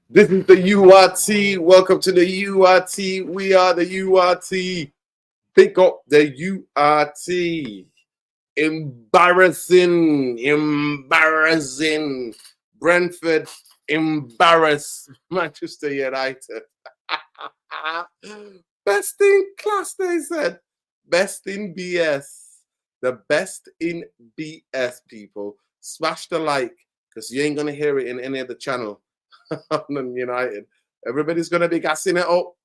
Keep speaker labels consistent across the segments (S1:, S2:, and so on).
S1: This is the URT. Welcome to the URT. We are the URT. Pick up the URT. Embarrassing. Brentford embarrass Manchester United. Best in class, they said. Best in BS. The best in BS, people. Smash the like, because you ain't going to hear it in any other channel on United. Everybody's going to be gassing it up.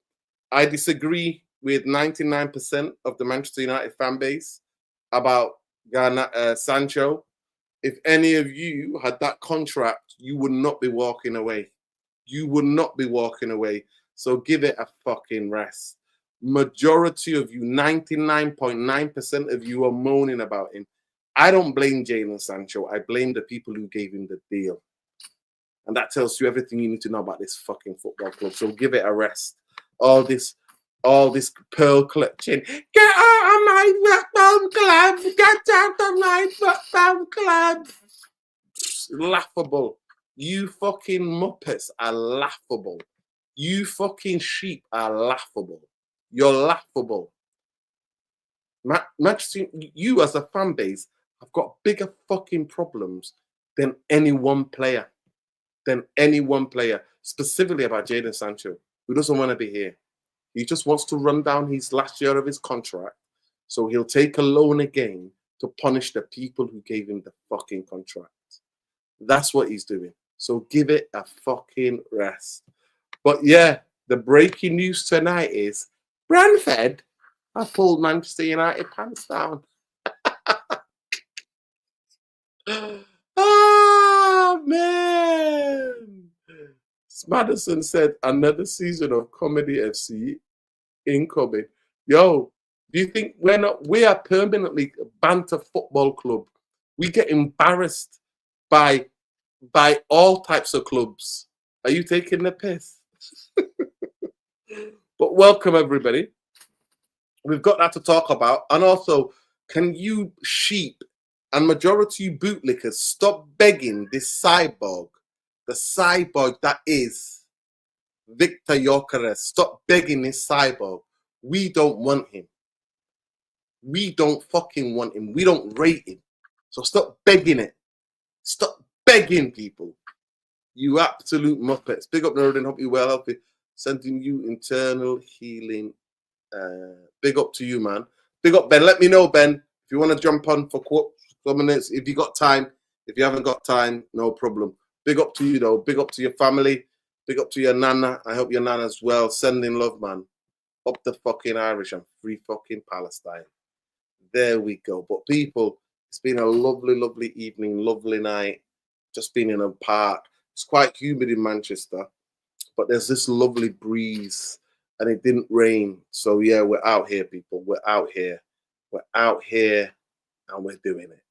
S1: I disagree with 99% of the Manchester United fan base about Sancho. If any of you had that contract, you would not be walking away. You would not be walking away. So give it a fucking rest. Majority of you, 99.9% of you are moaning about him. I don't blame Jadon Sancho. I blame the people who gave him the deal. And that tells you everything you need to know about this fucking football club. So give it a rest. All this pearl clutching. Get out of my football club. Get out of my football club. Laughable. You fucking muppets are laughable. You fucking sheep are laughable. You're laughable. You as a fan base have got bigger fucking problems than any one player. Specifically about Jadon Sancho, who doesn't want to be here. He just wants to run down his last year of his contract, so he'll take a loan again to punish the people who gave him the fucking contract. That's what he's doing. So give it a fucking rest. But yeah, the breaking news tonight is Brentford have pulled Manchester United pants down. Oh, man. Madison said another season of Comedyfc incoming. Yo, do you think we are permanently a banter football club? We get embarrassed by all types of clubs. Are you taking the piss? But welcome, everybody. We've got that to talk about. And also, can you sheep and majority bootlickers stop begging this cyborg, the cyborg that is Victor Gyökeres? Stop begging this cyborg. We don't want him. We don't fucking want him. We don't rate him. So stop begging it. Stop begging, people. You absolute muppets. Big up, Nerdin. Hope you're well, healthy. Sending you internal healing. Big up to you, man. Big up, Ben. Let me know, Ben, if you want to jump on for some minutes. If you got time. If you haven't got time, no problem. Big up to you, though. Big up to your family. Big up to your nana. I hope your nana's well. Sending love, man. Up the fucking Irish and free fucking Palestine. There we go. But people, it's been a lovely, lovely evening, lovely night. Just been in a park. It's quite humid in Manchester, but there's this lovely breeze and it didn't rain. So yeah, we're out here, people. We're out here. We're out here and we're doing it.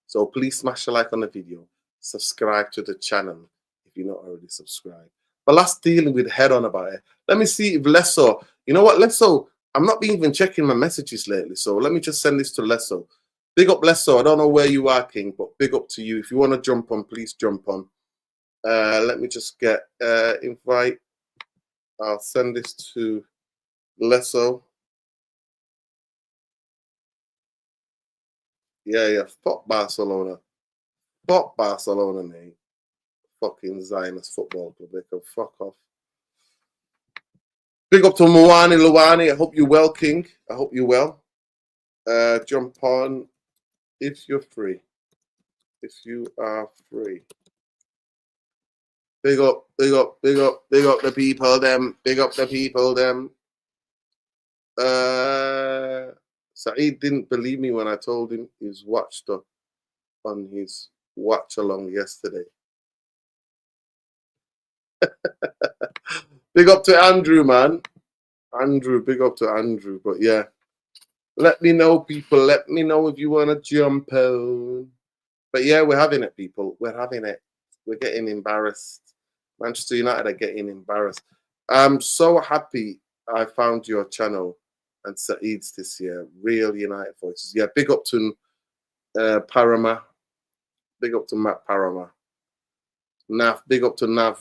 S1: So please smash a like on the video. Subscribe to the channel if you're not already subscribed. But let's dealing with head on about it. Let me see if Lesso, you know what, Lesso, I'm not been even checking my messages lately. So let me just send this to Lesso. Big up, Lesso. I don't know where you are, King, but big up to you. If you want to jump on, please jump on. Let me just get invite. I'll send this to Lesso. Yeah. Fuck Barcelona. Fuck Barcelona, mate. Fucking Zionist football club. They can fuck off. Big up to Mwani Luwani. I hope you're well, King. I hope you're well. Jump on if you're free. If you are free. Big up the people, them. Big up the people, them. Saeed didn't believe me when I told him he's watched on his watch along yesterday. Big up to Andrew, man. Andrew, big up to Andrew. But yeah, let me know, people. Let me know if you want to jump on. But yeah, we're having it, people. We're having it. We're getting embarrassed. Manchester United are getting embarrassed. I'm so happy I found your channel and Saeed's this year. Real United Voices. Yeah, big up to Parama. Big up to Matt Parama. Nav, big up to Nav.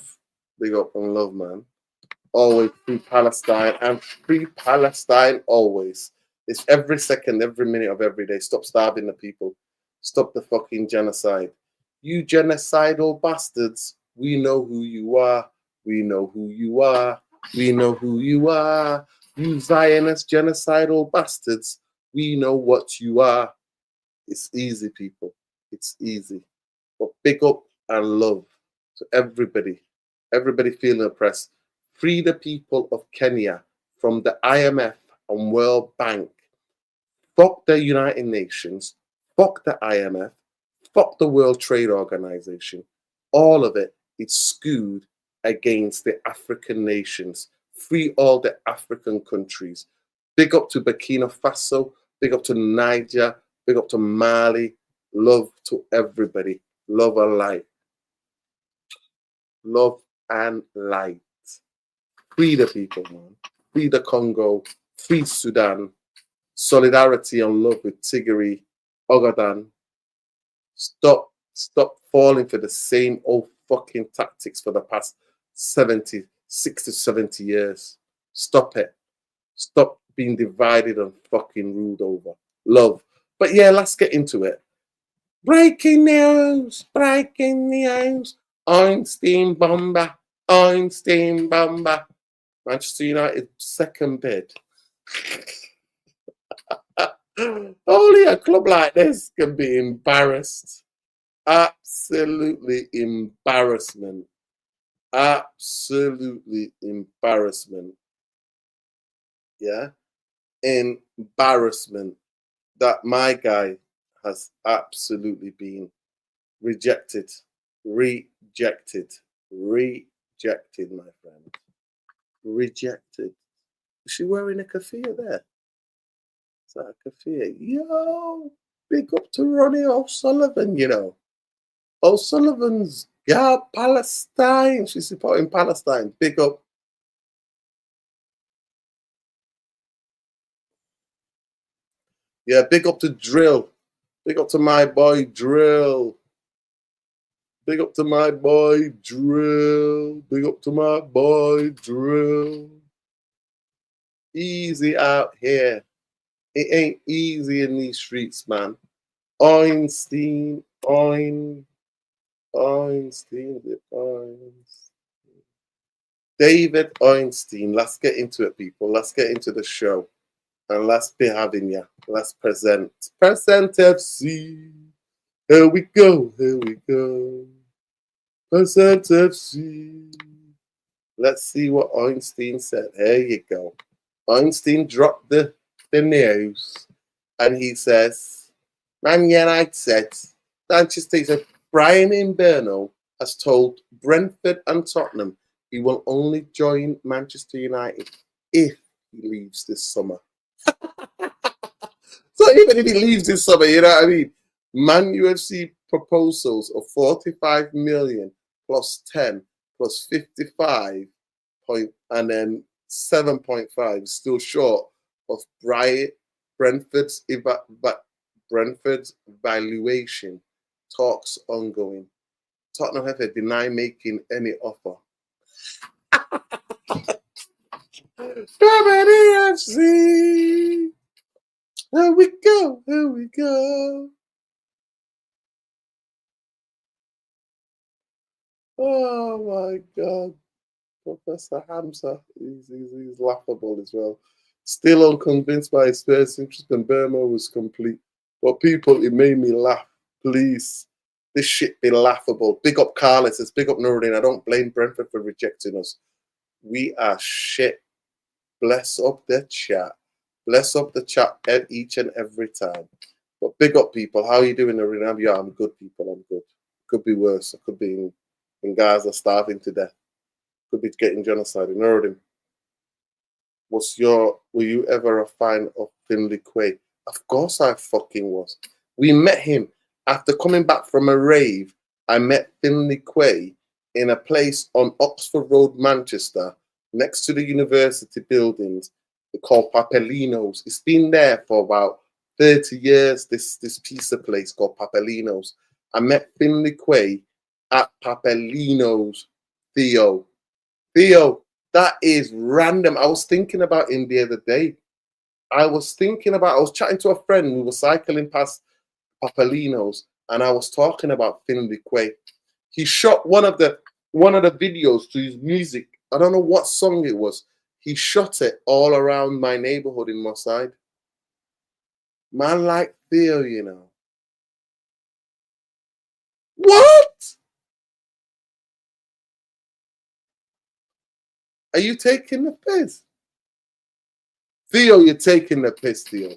S1: Big up and love, man. Always free Palestine and free Palestine always. It's every second, every minute of every day. Stop starving the people. Stop the fucking genocide. You genocidal bastards. We know who you are. We know who you are. We know who you are. You Zionist genocidal bastards. We know what you are. It's easy, people. It's easy. But big up and love to everybody. Everybody feeling oppressed. Free the people of Kenya from the IMF and World Bank. Fuck the United Nations. Fuck the IMF. Fuck the World Trade Organization. All of it is skewed against the African nations. Free all the African countries. Big up to Burkina Faso. Big up to Niger. Big up to Mali. Love to everybody. Love and light. Love and light. Free the people, man. Free the Congo. Free Sudan. Solidarity and love with Tigray, Ogaden. Stop falling for the same old fucking tactics for the past 60, 70 years. Stop it. Stop being divided and fucking ruled over. Love. But yeah, let's get into it. Breaking news. Einstein bomber. Manchester United second bid. Only a club like this can be embarrassed. Absolutely embarrassment. Absolutely embarrassment. Yeah? Embarrassment that my guy has absolutely been rejected. Rejected, my friend. Rejected. Is she wearing a keffiyeh there? Is that a keffiyeh? Yo, big up to Ronnie O'Sullivan, you know. O'Sullivan's Palestine. She's supporting Palestine. Big up. Yeah, big up to Drill. Big up to my boy Drill. Big up to my boy Drill. Big up to my boy Drill. Easy out here. It ain't easy in these streets, man. Einstein. David Einstein. Let's get into it, people. Let's get into the show. And let's be having ya. Let's present. Present FC. Here we go. Present FC. Let's see what Einstein said. Here you go. Einstein dropped the news. And he says, Man United said, Manchester said, Brian Inberno has told Brentford and Tottenham he will only join Manchester United if he leaves this summer. So even if he leaves this summer, you know what I mean? Man UFC proposals of 45 million plus 10 plus 55 point and then 7.5 is still short of Brentford's valuation. Talks ongoing. Tottenham have denied making any offer. Comedyfc. Here we go. Oh my God. Professor Hamza, he's laughable as well. Still unconvinced by his first interest in Burma was complete. But people, it made me laugh. Please. This shit be laughable. Big up Carlos. It's big up Nuruddin. I don't blame Brentford for rejecting us. We are shit. Bless up the chat. Bless up the chat each and every time. But big up, people. How are you doing, Nuruddin? Yeah, I'm good, people. I'm good. Could be worse. I could be in Gaza starving to death. Could be getting genocide. Nuruddin, were you ever a fan of Finley Quay? Of course I fucking was. We met him after coming back from a rave. I met Finley Quay in a place on Oxford Road, Manchester, next to the university buildings called Papelino's. It's been there for about 30 years, this piece of place called Papelino's. I met Finley Quay at Papelino's. Theo. Theo, that is random. I was thinking about him the other day. I was chatting to a friend. We were cycling past Papelino's, and I was talking about Finley Quay. He shot one of the videos to his music. I don't know what song it was. He shot it all around my neighborhood in Moss Side. Man like Theo, you know. What? Are you taking the piss? Theo, you're taking the piss, Theo.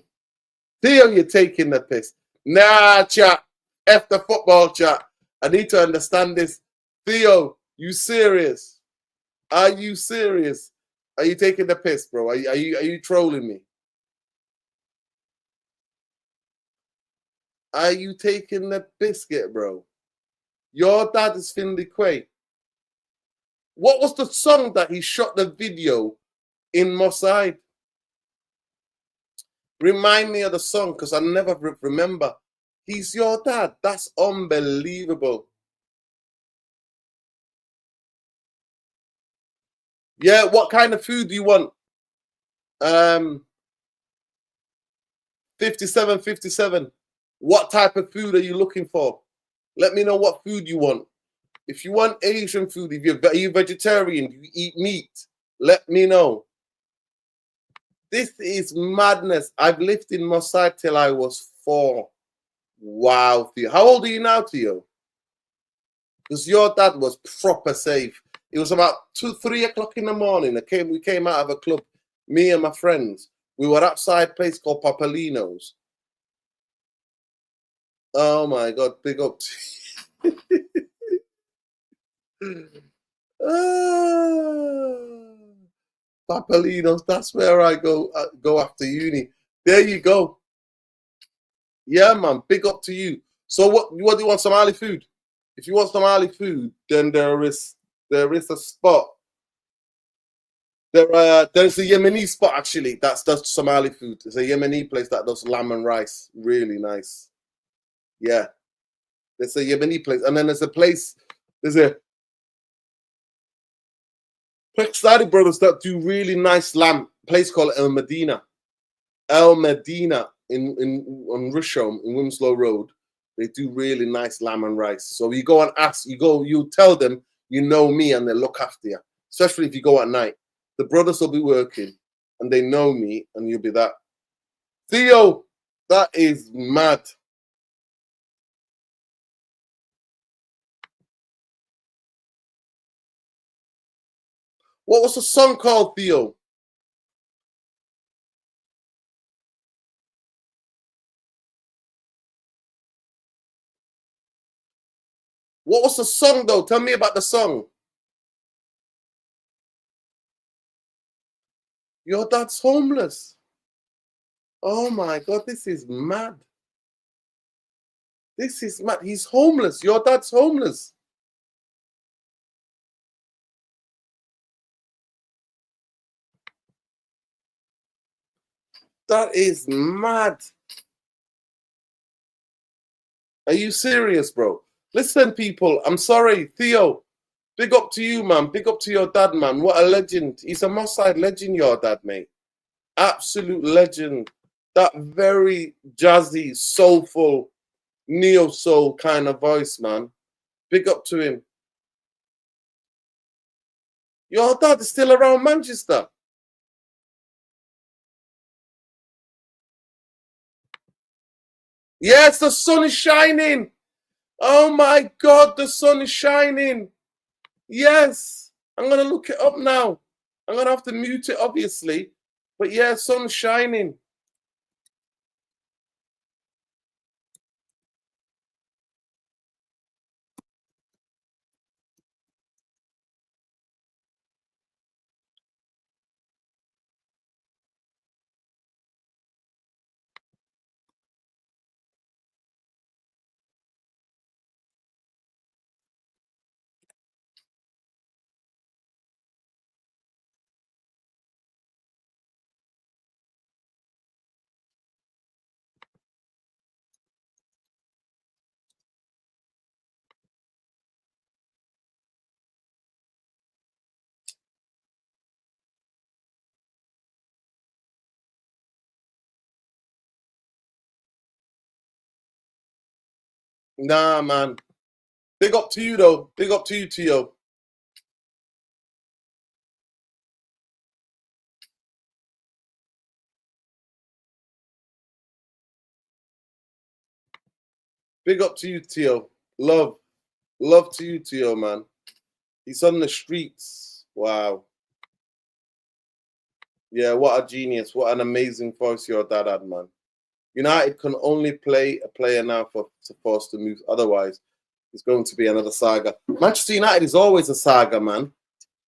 S1: Theo, you're taking the piss. Nah, chat. F the football chat. I need to understand this. Theo, you serious? Are you serious? Are you taking the piss, bro? Are you trolling me? Are you taking the biscuit, bro? Your dad is Finley Quay. What was the song that he shot the video in Moss Side? Remind me of the song because I never remember. He's your dad. That's unbelievable. Yeah, what kind of food do you want? 5757. What type of food are you looking for? Let me know what food you want. If you want Asian food, are you vegetarian, you eat meat, let me know. This is madness. I've lived in Moss Side till I was 4. Wow, Theo. How old are you now, Theo? Because your dad was proper safe. It was about 3 o'clock in the morning. We came out of a club, me and my friends. We were outside a place called Papalino's. Oh my God, big up. Papalino's, that's where I go after uni. There you go. Yeah, man, big up to you. So what do you want, Somali food? If you want Somali food, then there is a spot. There's a Yemeni spot actually that does Somali food. It's a Yemeni place that does lamb and rice. Really nice. Yeah. There's a Yemeni place. And then there's a Pakistani brothers that do really nice lamb. Place called El Medina. El Medina in on Rusholme in Wimslow Road. They do really nice lamb and rice. So you go and ask, you tell them you know me and they look after you. Especially if you go at night. The brothers will be working and they know me and you'll be that. Theo, that is mad. What was the song called, Theo? What was the song though? Tell me about the song. Your dad's homeless. Oh my God, this is mad. This is mad. He's homeless. Your dad's homeless. That is mad. Are you serious, bro? Listen, people, I'm sorry. Theo, big up to you, man. Big up to your dad, man. What a legend. He's a Moss Side legend, your dad, mate. Absolute legend. That very jazzy, soulful, neo-soul kind of voice, man. Big up to him. Your dad is still around Manchester. Yes, the sun is shining. Oh my God, the sun is shining. Yes. I'm going to look it up now. I'm going to have to mute it, obviously. But yeah, sun's shining. Nah, man. Big up to you, though. Big up to you, Tio. Big up to you, Tio. Love. Love to you, Tio, man. He's on the streets. Wow. Yeah, what a genius. What an amazing voice your dad had, man. United can only play a player now for us to move. Otherwise, it's going to be another saga. Manchester United is always a saga, man.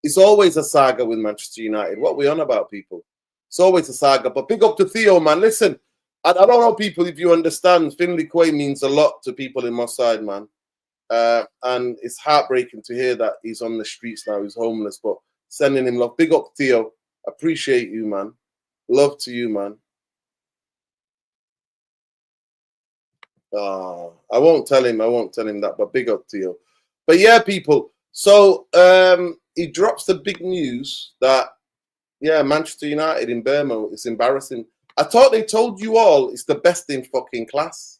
S1: It's always a saga with Manchester United. What are we on about, people? It's always a saga. But big up to Theo, man. Listen, I don't know, people, if you understand, Finley Quay means a lot to people in my side, man. And it's heartbreaking to hear that he's on the streets now. He's homeless, but sending him love. Big up, Theo. Appreciate you, man. Love to you, man. I won't tell him that, but big up to you. But yeah, people. So he drops the big news that, yeah, Manchester United in Burma, it's embarrassing. I thought they told you all it's the best in fucking class.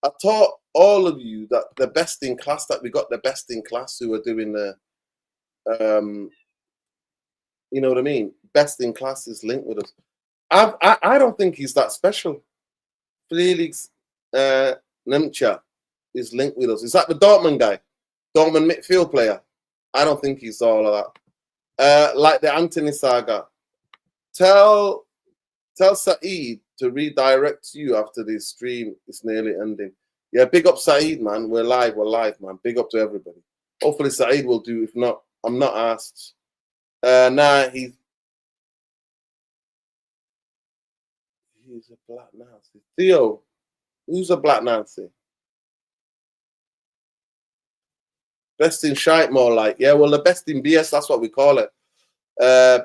S1: I taught all of you that the best in class, that we got the best in class who are doing the, you know what I mean? Best in class is linked with us. I don't think he's that special. Felix Nemcha is linked with us. Is that the Dortmund guy? Dortmund midfield player? I don't think he's all of that. Like the Anthony saga. Tell Saeed to redirect you after this stream. It's nearly ending. Yeah, big up Saeed, man. We're live, man. Big up to everybody. Hopefully Saeed will do. If not, I'm not asked. Nah, he's a black Nazi. Theo, who's a black Nazi? Best in shite, more like. Yeah, well, the best in BS, that's what we call it.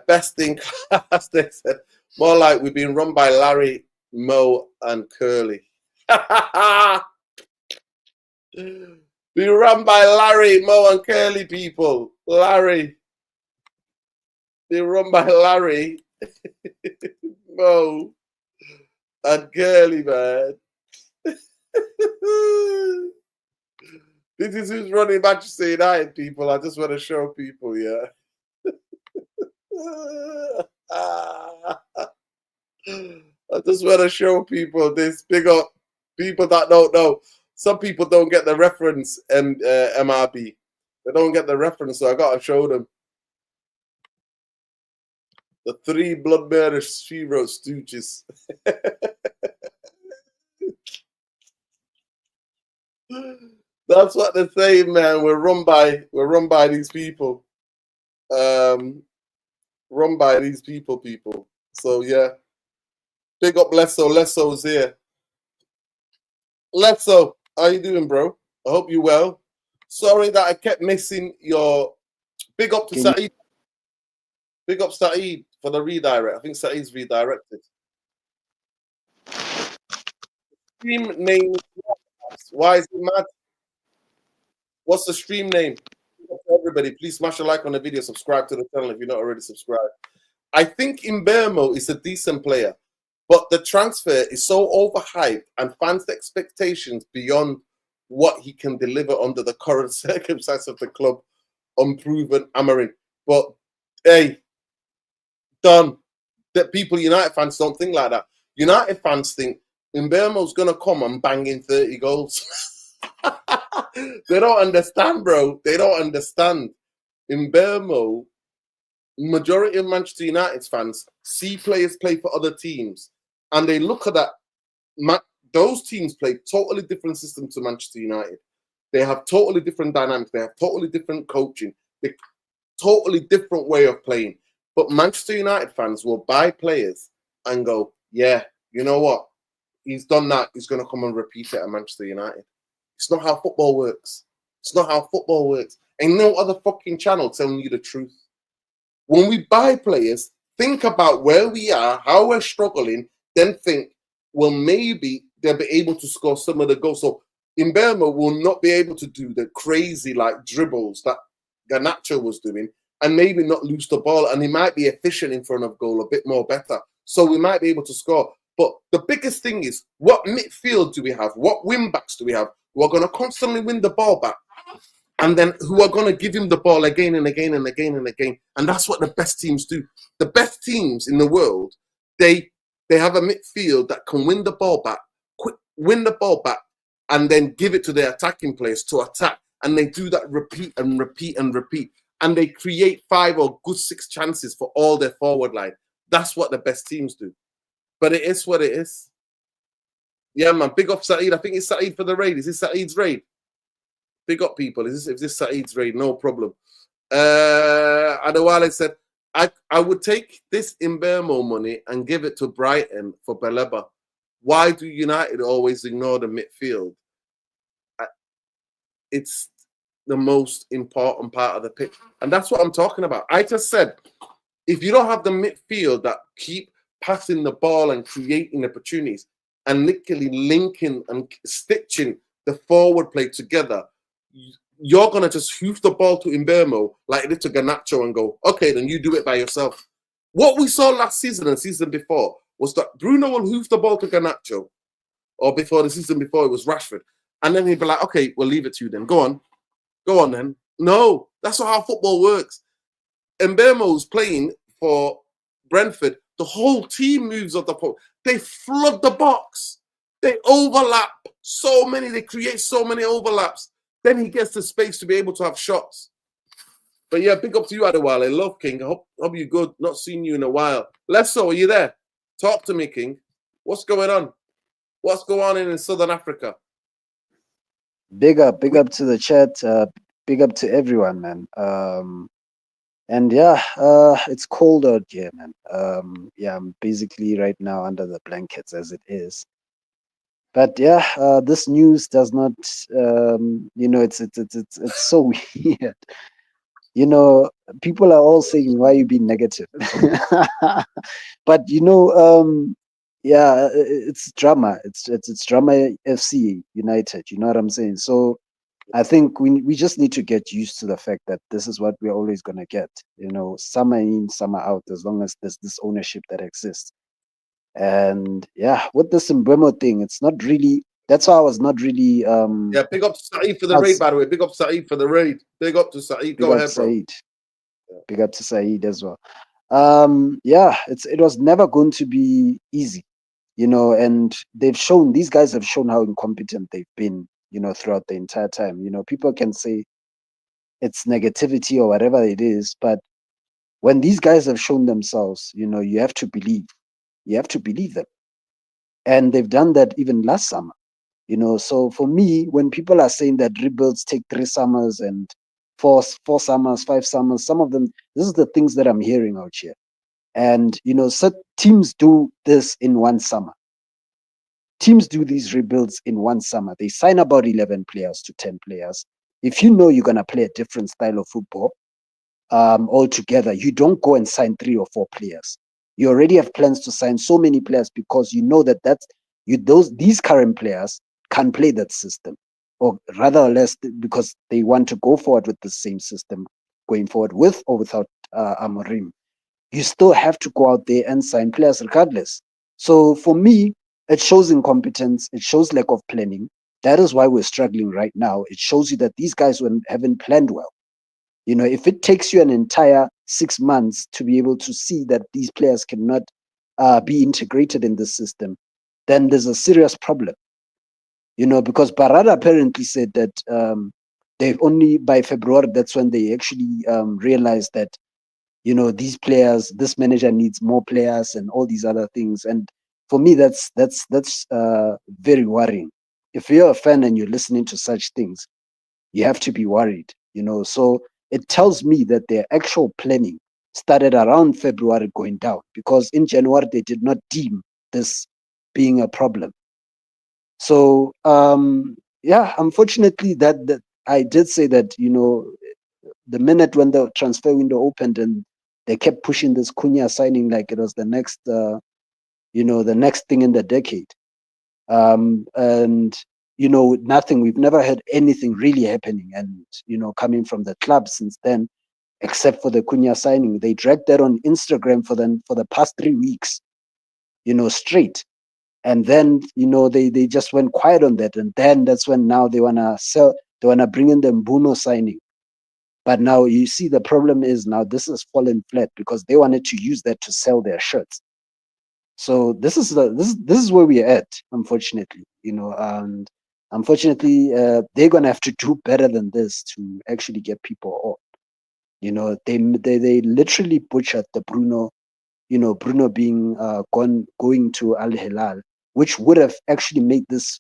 S1: Best in class, they said. More like we've been run by Larry, Mo, and Curly. We run by Larry, Mo, and Curly, people. Larry. They run by Larry, Mo, and Curly, man. This is who's running Manchester United, people. I just want to show people, yeah. I just want to show people this. Big up people that don't know. Some people don't get the reference, MRB. They don't get the reference, so I got to show them. The three blood murder she wrote stooges. That's what they're saying, man. We're run by these people. Run by these people. So yeah. Big up Lesso. Lesso's here. Lesso, how you doing, bro? I hope you're well. Sorry that I kept missing your big up to Saeed. Big up Saeed for the redirect. I think Saeed's redirected. Stream name. Why is it mad? What's the stream name? Everybody, please smash a like on the video. Subscribe to the channel if you're not already subscribed. I think Imbermo is a decent player, but the transfer is so overhyped and fans' expectations beyond what he can deliver under the current circumstances of the club. Unproven Amarin. But hey, done. That people, United fans, don't think like that. United fans think Imbermo's gonna come and bang in 30 goals. They don't understand, bro. They don't understand. Imbermo, majority of Manchester United fans see players play for other teams, and they look at that. Those teams play totally different systems to Manchester United. They have totally different dynamics. They have totally different coaching. They totally different way of playing. But Manchester United fans will buy players and go, yeah, you know what? He's done that. He's going to come and repeat it at Manchester United. It's not how football works. It's not how football works. Ain't no other fucking channel telling you the truth. When we buy players, think about where we are, how we're struggling, then think, well, maybe they'll be able to score some of the goals. So Imbermo will not be able to do the crazy like dribbles that Garnacho was doing, and maybe not lose the ball, and he might be efficient in front of goal a bit more better. So we might be able to score. But the biggest thing is, what midfield do we have? What wing backs do we have? who are going to constantly win the ball back, and then who are going to give him the ball again and again and again and again. And that's what the best teams do. The best teams in the world, they have a midfield that can win the ball back, win the ball back, and then give it to their attacking players to attack. And they do that repeat and repeat and repeat. And they create 5 or good 6 chances for all their forward line. That's what the best teams do. But it is what it is. Yeah, man. Big up Saeed. I think it's Saeed for the raid. Is this Saeed's raid? Big up, people. Is this Saeed's raid? No problem. Adewale said, I would take this Imbermo money and give it to Brighton for Baleba. Why do United always ignore the midfield? It's the most important part of the pitch. And that's what I'm talking about. I just said, if you don't have the midfield that keep passing the ball and creating opportunities and literally linking and stitching the forward play together, you're going to just hoof the ball to Imbermo like it did to Garnacho and go, okay, then you do it by yourself. What we saw last season and season before was that Bruno will hoof the ball to Garnacho, or before the season before it was Rashford. And then he'd be like, okay, we'll leave it to you then. Go on then. No, that's not how football works. Mbeumo's playing for Brentford. The whole team moves up the ball. They flood the box. They overlap so many. They create so many overlaps. Then he gets the space to be able to have shots. But yeah, big up to you, Adewale. Love, King. I hope you're good. Not seen you in a while. Lesso, are you there? Talk to me, King. What's going on? What's going on in Southern Africa?
S2: Big up to the chat. Big up to everyone, man. And yeah, it's cold out here, man. Yeah, I'm basically right now under the blankets as it is. But yeah, this news does not, it's so weird. People are all saying, why are you being negative? But yeah, it's drama. It's drama FC United. You know what I'm saying? So I think we just need to get used to the fact that this is what we're always gonna get. Summer in, summer out, as long as there's this ownership that exists. And yeah, with the Mbeumo thing, it's not really. That's why I was not really.
S1: Yeah, big up to Saeed for the raid, by the way. Big up to Saeed for the raid. Big up to Saeed. Go ahead, bro.
S2: Big up to Saeed as well. Yeah, it was never going to be easy, and these guys have shown how incompetent they've been, throughout the entire time. People can say it's negativity or whatever it is, but when these guys have shown themselves, you have to believe. You have to believe them. And they've done that even last summer. So for me, when people are saying that rebuilds take 3 summers and 4 summers, 5 summers, some of them, this is the things that I'm hearing out here. And teams do this in 1 summer. Teams do these rebuilds in 1 summer. They sign about 11 players to 10 players. If you know you're going to play a different style of football altogether, you don't go and sign 3 or 4 players. You already have plans to sign so many players because you know that these current players can play that system, or rather or less because they want to go forward with the same system going forward with or without Amorim. You still have to go out there and sign players regardless. So for me, it shows incompetence. It shows lack of planning. That is why we're struggling right now. It shows you that these guys haven't planned well. If it takes you an entire 6 months to be able to see that these players cannot be integrated in the system, then there's a serious problem. Because Barada apparently said that they've only by February, that's when they actually realized that, these players, this manager needs more players and all these other things. And for me, that's very worrying. If you're a fan and you're listening to such things, you have to be worried, So it tells me that their actual planning started around February going down, because in January they did not deem this being a problem. So yeah, unfortunately that I did say that, the minute when the transfer window opened and they kept pushing this Cunha signing like it was the next the next thing in the decade. And nothing, we've never had anything really happening, and coming from the club since then, except for the Cunha signing. They dragged that on Instagram for the past 3 weeks, straight. And then, they just went quiet on that. And then that's when now they want to sell, they want to bring in the Mbumo signing. But now you see the problem is now this has fallen flat because they wanted to use that to sell their shirts. So this is where we're at, unfortunately, and unfortunately, they're gonna have to do better than this to actually get people on. They literally butchered the Bruno being going to Al Hilal, which would have actually made this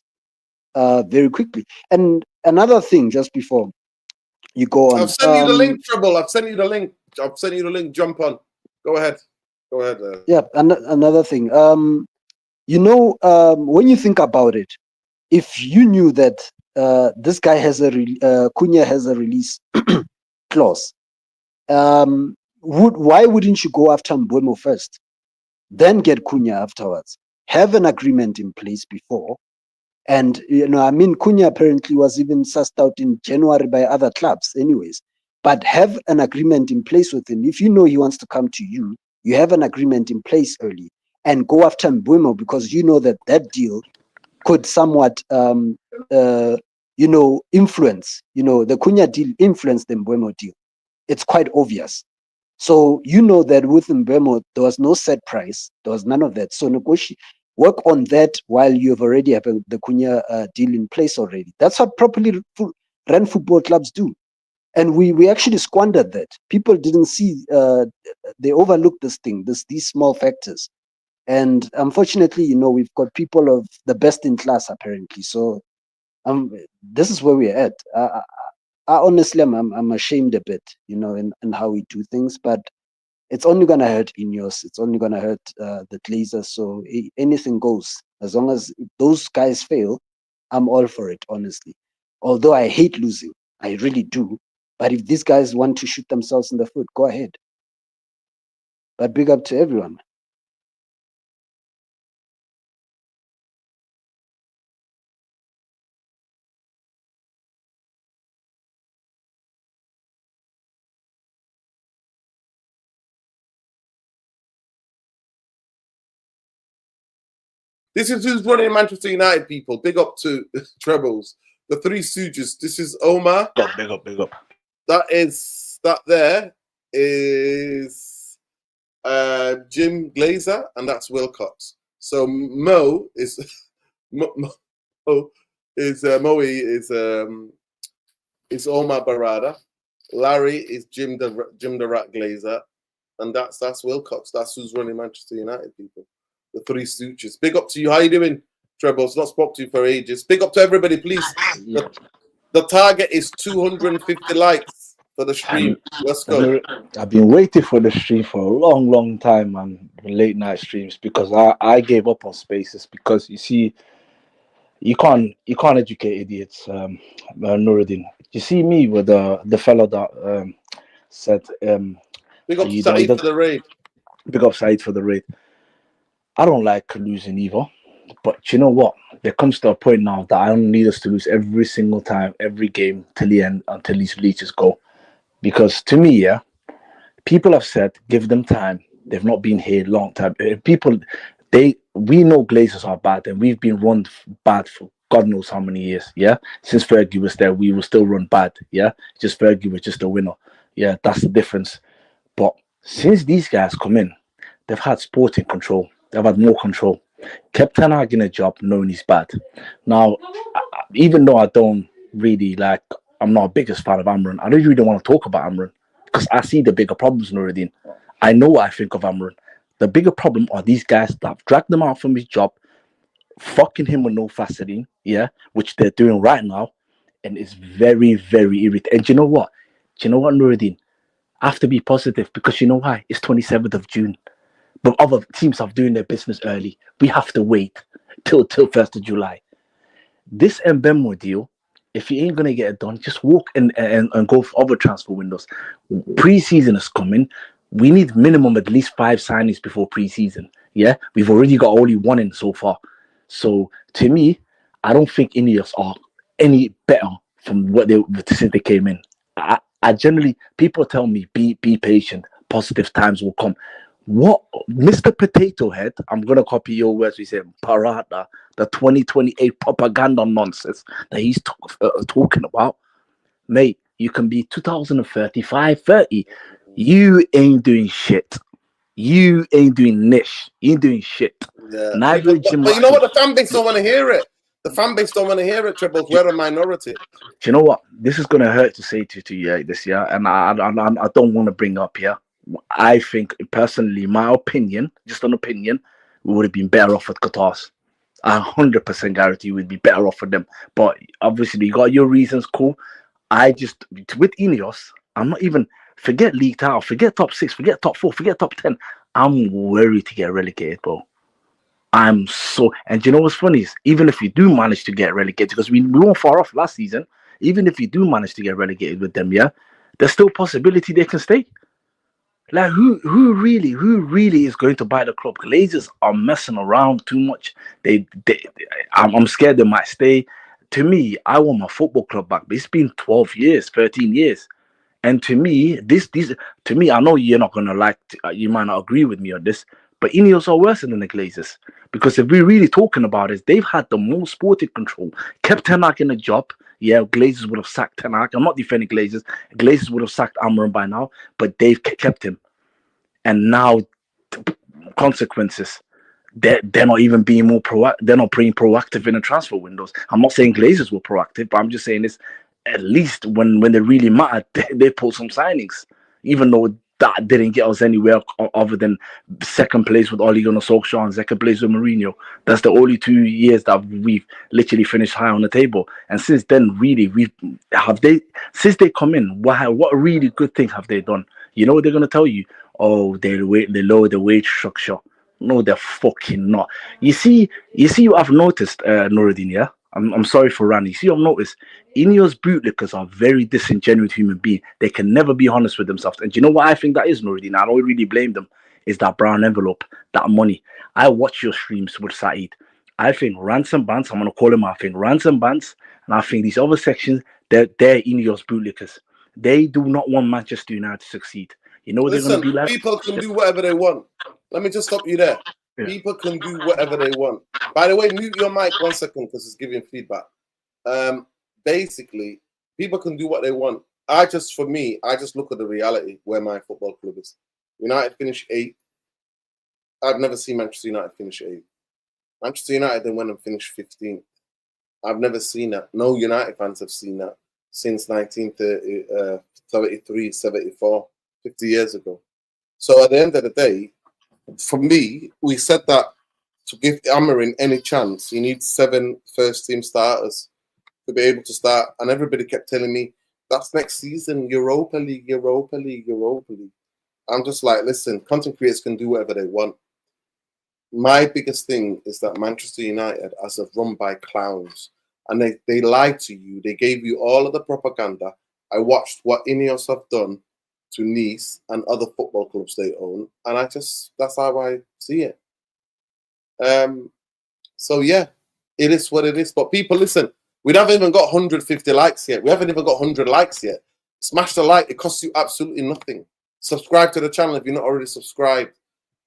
S2: very quickly. And another thing, just before you go on,
S1: I've sent you the link, Treble. I've sent you the link. Jump on. Go ahead.
S2: Yeah, another thing. When you think about it, if you knew that this guy has Cunha has a release clause, why wouldn't you go after Mbeumo first, then get Cunha afterwards? Have an agreement in place before. And, Cunha apparently was even sussed out in January by other clubs anyways. But have an agreement in place with him. If you know he wants to come to you, you have an agreement in place early and go after Mbeumo because you know that deal could somewhat, influence, the Cunha deal influenced the Mbeumo deal. It's quite obvious. So you know that with Mbeumo, there was no set price. There was none of that. So work on that while you've already have the Cunha deal in place already. That's what properly run football clubs do. And we actually squandered that. People didn't see, they overlooked these small factors. And unfortunately, you we've got people of the best in class apparently. So this is where we're at. I honestly, I'm ashamed a bit, in how we do things, but it's only gonna hurt INEOS. It's only gonna hurt the Glazers. So anything goes. As long as those guys fail, I'm all for it, honestly. Although I hate losing, I really do. But if these guys want to shoot themselves in the foot, go ahead. But big up to everyone.
S1: This is who's running Manchester United, people. Big up to Trebles. The Three Stooges. This is Omar.
S3: Big up.
S1: That there is Jim Glazer, and that's Wilcox. So Mo is Moe is Omar Barada. Larry is Jim the Rat Glazer, and that's Wilcox. That's who's running Manchester United, people. The Three Stooges. Big up to you. How you doing, Trebles? Not spoke to you for ages. Big up to everybody, please.
S3: Yeah.
S1: The target is 250 likes for the stream. Let's go.
S3: I've been waiting for the stream for a long time, man. Late night streams, because I gave up on spaces because you see, you can't educate idiots. Nuruddin, you see me with the fellow that said
S1: Big up Saeed for the raid.
S3: Big up Saeed for the raid. I don't like losing either, but you know what? There comes to a point now that I don't need us to lose every single time, every game till the end, until these leeches go. Because to me, yeah, people have said give them time. They've not been here a long time. We know Glazers are bad, and we've been run bad for God knows how many years. Yeah, since Fergie was there, we will still run bad. Yeah, just Fergie was just a winner. Yeah, that's the difference. But since these guys come in, they've had sporting control. They've had more control. Kept Ten Hag in a job knowing he's bad. Now, even though I don't really like, I'm not a biggest fan of Amran. I don't really want to talk about Amran because I see the bigger problems, Nuruddin. I know what I think of Amran. The bigger problem are these guys that have dragged him out from his job, fucking him with no Vaseline, yeah, which they're doing right now, and it's very, very irritating. And you know what? Nuruddin? I have to be positive because you know why? It's 27th of June. But other teams are doing their business early. We have to wait till 1st of July. This Mbeumo deal, if you ain't gonna get it done, just walk and go for other transfer windows. Pre-season is coming. We need minimum at least 5 signings before pre-season. Yeah, we've already got only 1 in so far. So to me, I don't think INEOS are any better from what since they came in. I generally, people tell me be patient. Positive times will come. What Mr. Potato Head? I'm gonna copy your words. We said Parada, the 2028 propaganda nonsense that he's talking about, mate. You can be 2035, 30. You ain't doing shit. You ain't doing niche. You ain't doing shit.
S1: Yeah,
S3: Neither Jim
S1: but you know what?
S3: Ratcliffe.
S1: The fan base don't want to hear it. The fan base don't want to hear it. Tribbles, we're a minority.
S3: Do you know what? This is gonna hurt to say to you this year, and I don't want to bring up here. I think personally, my opinion, just an opinion, we would have been better off with Qatar's. 100% guarantee we'd be better off for them. But obviously, you got your reasons, cool. I just with INEOS, I'm not even forget league title, forget top 6, forget top 4, forget top 10. I'm worried to get relegated, bro. I'm so, and you know what's funny is even if you do manage to get relegated, because we weren't far off last season, even if you do manage to get relegated with them, yeah, there's still possibility they can stay. Like who really is going to buy the club? Glazers are messing around too much. I'm scared they might stay. To me, I want my football club back, but it's been 12 years, 13 years. And to me, to me, I know you're not gonna you might not agree with me on this, but Ineos are worse than the Glazers because if we're really talking about it, they've had the most sporting control, kept Ten Hag in a job. Yeah, Glazers would have sacked Ten Hag. I'm not defending Glazers. Glazers would have sacked Amram by now, but they've kept him, and now consequences. They're not even being more proactive. They're not being proactive in the transfer windows. I'm not saying Glazers were proactive, but I'm just saying this. At least when they really mattered, they pulled some signings, even though that didn't get us anywhere other than second place with Ole Gunnar Solskjaer and second place with Mourinho. That's the only 2 years that we've literally finished high on the table. And since then, really, since they come in, what really good thing have they done? You know what they're gonna tell you? Oh, they lower the wage structure. No, they're fucking not. You see what I've noticed, Nuruddin, yeah? I'm sorry for Randy. See what I've noticed? Ineos bootlickers are very disingenuous human beings. They can never be honest with themselves. And do you know what I think that is, Nuruddin? I don't really blame them. Is that brown envelope, that money. I watch your streams with Saeed. I think Ransom Bands, I'm going to call him, I think Ransom Bands, and I think these other sections, they're Ineos bootlickers. They do not want Manchester United to succeed. You know what they're going to
S1: Listen,
S3: be like?
S1: people can do whatever they want. Let me just stop you there.
S3: Yeah.
S1: People can do whatever they want. By the way, mute your mic 1 second because it's giving feedback. Basically, people can do what they want. For me, I just look at the reality where my football club is. United finish 8th. I've never seen Manchester United finish 8th. Manchester United then went and finished 15th. I've never seen that. No United fans have seen that since 1973, 74, 50 years ago. So at the end of the day, for me, we said that to give Amarin any chance, he needs 7 first-team starters to be able to start. And everybody kept telling me, that's next season, Europa League, Europa League, Europa League. I'm just like, listen, content creators can do whatever they want. My biggest thing is that Manchester United as a run by clowns. And they lied to you. They gave you all of the propaganda. I watched what INEOS have done to Nice and other football clubs they own. And that's how I see it. So yeah, it is what it is. But people, listen, we haven't even got 150 likes yet. We haven't even got 100 likes yet. Smash the like. It costs you absolutely nothing. Subscribe to the channel if you're not already subscribed.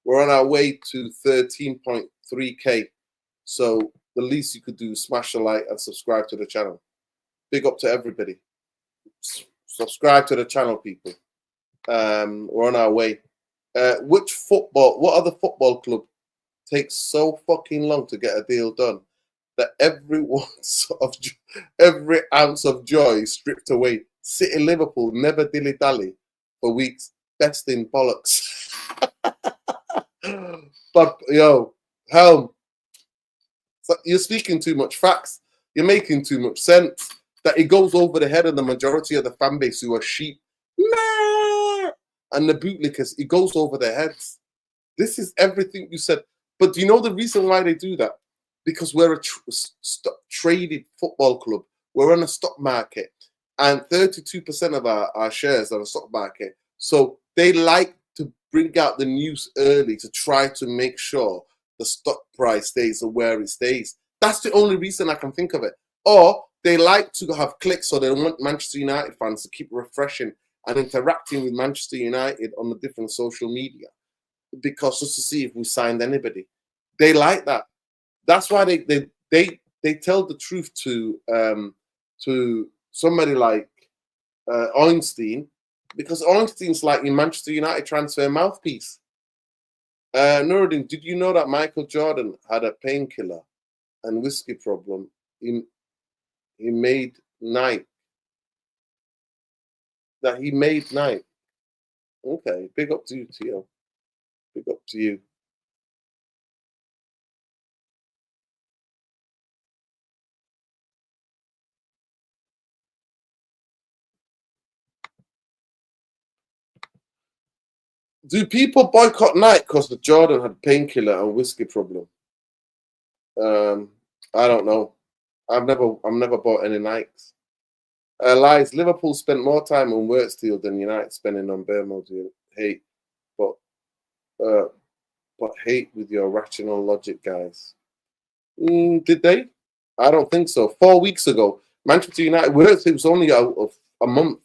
S1: We're on our way to 13.3K. So the least you could do is smash the like and subscribe to the channel. Big up to everybody. Subscribe to the channel, people. We're on our way. What other football club takes so fucking long to get a deal done that every ounce of joy is stripped away? City, Liverpool never dilly-dally for weeks. Best in bollocks. But yo, Helm, you're speaking too much facts. You're making too much sense. That it goes over the head of the majority of the fan base who are sheep. Nah! And the bootlickers, it goes over their heads. This is everything you said. But do you know the reason why they do that? Because we're a traded football club. We're on a stock market. And 32% of our shares are a stock market. So they like to bring out the news early to try to make sure the stock price stays where it stays. That's the only reason I can think of it. Or they like to have clicks, so they want Manchester United fans to keep refreshing and interacting with Manchester United on the different social media. because just to see if we signed anybody. They like that. That's why they tell the truth to somebody like Ornstein, because Ornstein's like in Manchester United transfer mouthpiece. Nuruddin, did you know that Michael Jordan had a painkiller and whiskey problem? He made Nike. That he made Nike. Okay, big up to you, Tio. Big up to you. Do people boycott Nike because the Jordan had painkiller and whiskey problem? I don't know. I've never bought any Nikes. Lies. Liverpool spent more time on Wurtsteel than United spending on Burmo. Hate, but hate with your rational logic, guys. Did they? I don't think so. 4 weeks ago, Manchester United. Wurtz, it was only a month.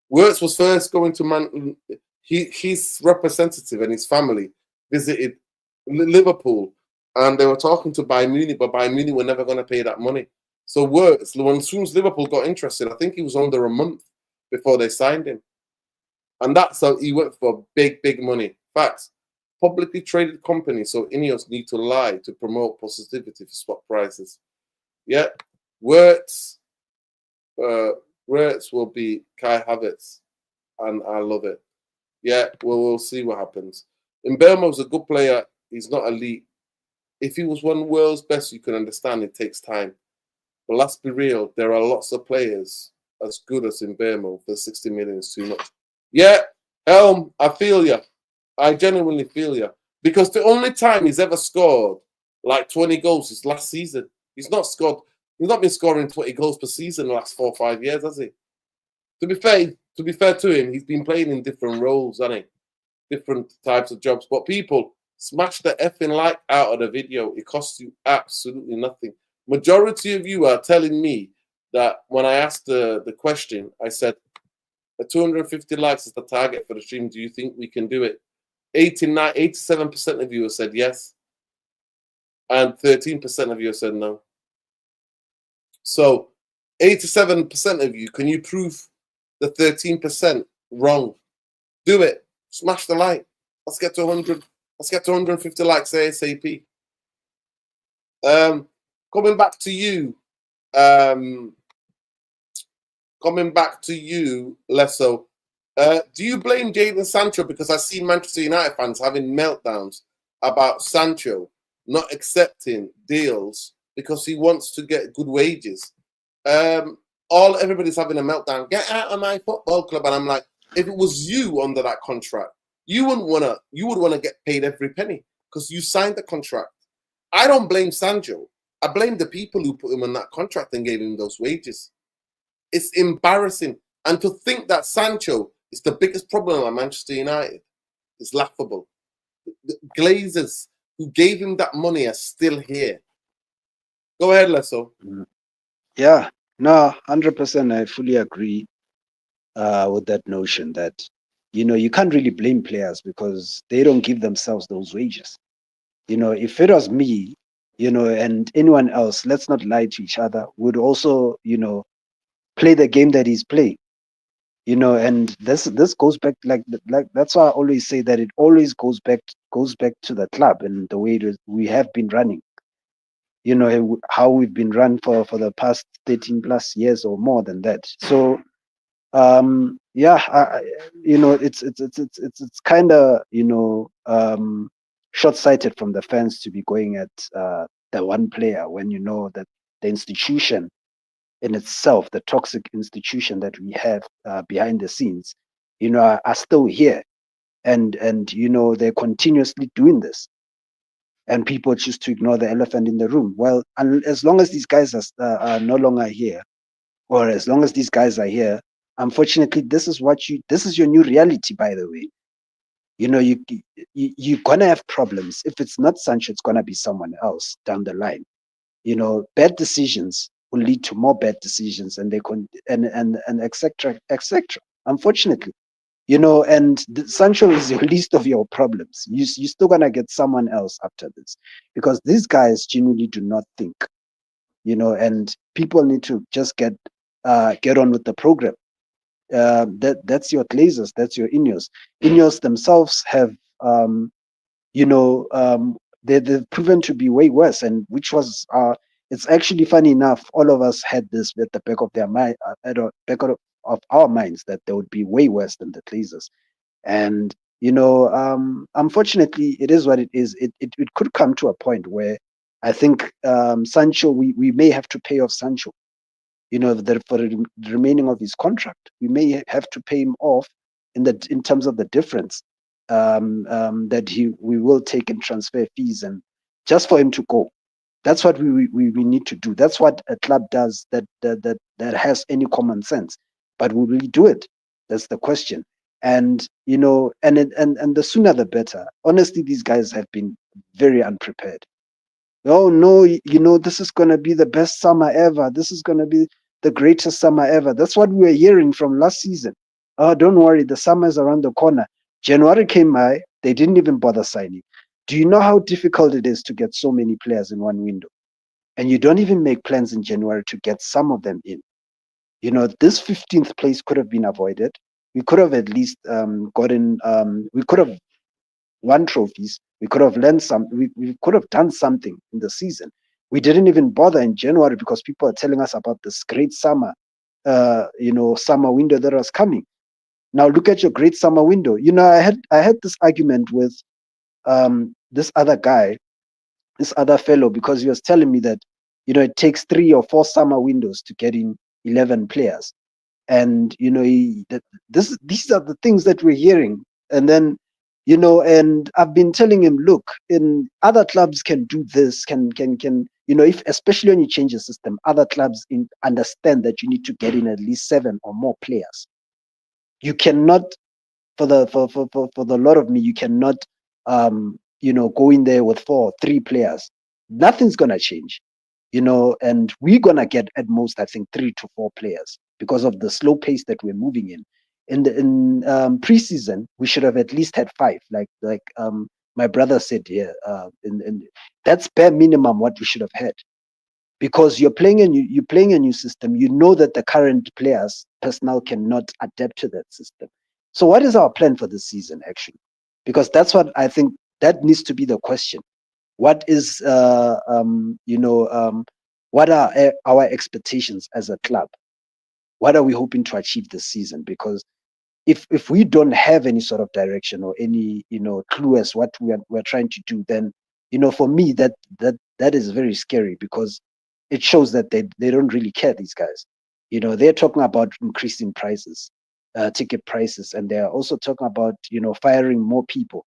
S1: Wurtz was first going to his representative and his family visited Liverpool, and they were talking to Bayern Munich, but Bayern Munich were never going to pay that money. So Wurtz, as soon as Liverpool got interested, I think he was under a month before they signed him, and that's how he went for big money. Facts. Publicly traded company, so INEOS need to lie to promote positivity for spot prices. Yeah, Wurtz will be Kai Havertz, and I love it. Yeah, we'll see what happens. Mbeumo's a good player. He's not elite. If he was one world's best, you can understand it takes time. But let's be real, there are lots of players as good as Mbeumo. For 60 million is too much. Yeah, Helm, I feel you. I genuinely feel you. Because the only time he's ever scored like 20 goals is last season. He's not been scoring 20 goals per season the last 4 or 5 years, has he? To be fair to him, he's been playing in different roles, hasn't he? Different types of jobs. But people, smash the effing like out of the video. It costs you absolutely nothing. Majority of you are telling me that when I asked the question, I said, 250 likes is the target for the stream. Do you think we can do it? 87% of you have said yes. And 13% of you have said no. So 87% of you, can you prove the 13% wrong? Do it. Smash the like. Let's get to 100. Let's get to 150 likes ASAP. Coming back to you. Lesso. Do you blame Jadon Sancho? Because I see Manchester United fans having meltdowns about Sancho not accepting deals because he wants to get good wages. Everybody's having a meltdown. Get out of my football club. And I'm like, if it was you under that contract, you would want to get paid every penny because you signed the contract. I don't blame Sancho. I blame the people who put him on that contract and gave him those wages. It's embarrassing. And to think that Sancho is the biggest problem at Manchester United is laughable. The Glazers who gave him that money are still here. Go ahead, Lesso.
S2: Yeah, no, 100%. I fully agree with that notion that, you can't really blame players because they don't give themselves those wages. If it was me, and anyone else, let's not lie to each other, would also, play the game that he's playing. And this goes back like that's why I always say that it always goes back to the club and the way we have been running. How we've been run for the past 13 plus years or more than that. So it's kind of short-sighted from the fans to be going at the one player when you know that the institution in itself, the toxic institution that we have behind the scenes, are still here, and they're continuously doing this, and people choose to ignore the elephant in the room. Well, as long as these guys are no longer here, or as long as these guys are here, unfortunately, this is your new reality. By the way, you're gonna have problems. If it's not Sancho, it's gonna be someone else down the line. Bad decisions will lead to more bad decisions, and and etc. Unfortunately, and Sancho is your least of your problems. You're still gonna get someone else after this, because these guys genuinely do not think, and people need to just get on with the program. That's your Glazers, that's your INEOS. INEOS themselves have, you know, they've proven to be way worse, and which was, it's actually funny enough, all of us had this at the back of their mind, at the back of our minds, that they would be way worse than the Glazers. And unfortunately, it is what it is. It could come to a point where I think Sancho, we may have to pay off Sancho, for the remaining of his contract. We may have to pay him off in terms of the difference that we will take in transfer fees, and just for him to go. That's what we need to do. That's what a club does that has any common sense. But will we do it? That's the question. And and the sooner the better. Honestly, these guys have been very unprepared. Oh no, this is gonna be the best summer ever. This is gonna be the greatest summer ever. That's what we were hearing from last season. Oh, don't worry, the summer is around the corner. January came by, they didn't even bother signing. Do you know how difficult it is to get so many players in one window? And you don't even make plans in January to get some of them in. This 15th place could have been avoided. We could have at least we could have won trophies. We could have learned some. We could have done something in the season. We didn't even bother in January because people are telling us about this great summer, summer window that was coming. Now look at your great summer window. I had this argument with this other guy, this other fellow, because he was telling me that it takes 3 or 4 summer windows to get in 11 players, and these are the things that we're hearing. And then and I've been telling him, look, in other clubs can do this, can if, especially when you change the system, other clubs understand that you need to get in at least 7 or more players. You cannot, for the lot of me, you cannot go in there with 3 players. Nothing's gonna change, and we're gonna get at most, I think, 3 to 4 players because of the slow pace that we're moving in. In preseason, we should have at least had 5, like my brother said here. That's bare minimum what we should have had, because you're playing a new system. You know that the current players personnel cannot adapt to that system. So what is our plan for this season, actually? Because that's what I think that needs to be the question. What is what are our expectations as a club? What are we hoping to achieve this season? Because if we don't have any sort of direction or any clue as what we're trying to do, then for me that is very scary, because it shows that they don't really care, these guys. They're talking about increasing prices, ticket prices, and they're also talking about firing more people.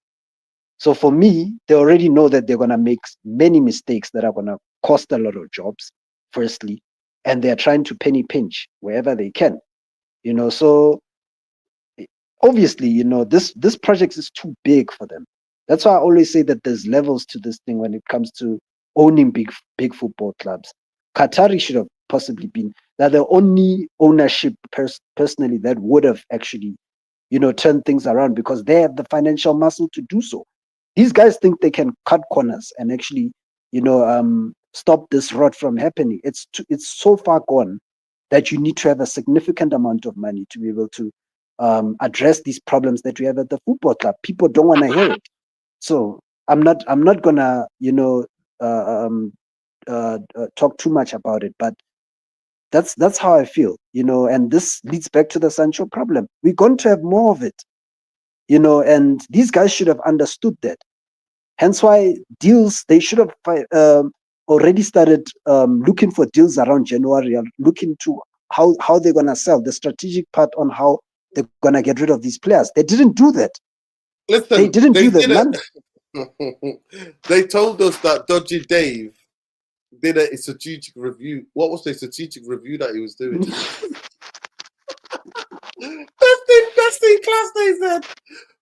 S2: So for me, they already know that they're going to make many mistakes that are going to cost a lot of jobs, firstly, and they're trying to penny pinch wherever they can. So obviously, this project is too big for them. That's why I always say that there's levels to this thing when it comes to owning big football clubs. Qatari should have possibly been. They're the only ownership personally that would have actually, turned things around, because they have the financial muscle to do so. These guys think they can cut corners and actually, stop this rot from happening. It's so far gone that you need to have a significant amount of money to be able to address these problems that we have at the football club. People don't want to hear it. So I'm not gonna talk too much about it, but that's how I feel, and this leads back to the Sancho problem. We're going to have more of it, and these guys should have understood that. Hence why deals, they should have already started looking for deals around January, and looking to how they're going to sell, the strategic part on how they're going to get rid of these players. They didn't do that.
S1: Listen,
S2: they didn't do that.
S1: They told us that Dodgy Dave did a strategic review. What was the strategic review that he was doing? best in class, they said.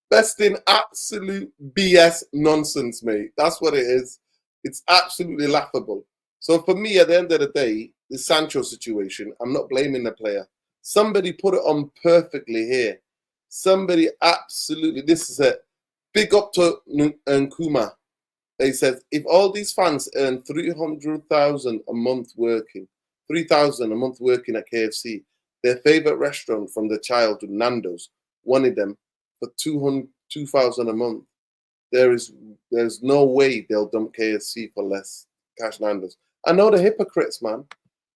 S1: Best in absolute BS nonsense, mate. That's what it is. It's absolutely laughable. So for me, at the end of the day, the Sancho situation, I'm not blaming the player. Somebody put it on perfectly here. Somebody absolutely, this is it. Big up to Nkuma. He says, if all these fans earn 300,000 a month working, 3,000 a month working at KFC, their favorite restaurant from the childhood, Nando's, wanted them for 2,000 a month. There's no way they'll dump KFC for less. Cash Nando's. I know the hypocrites, man.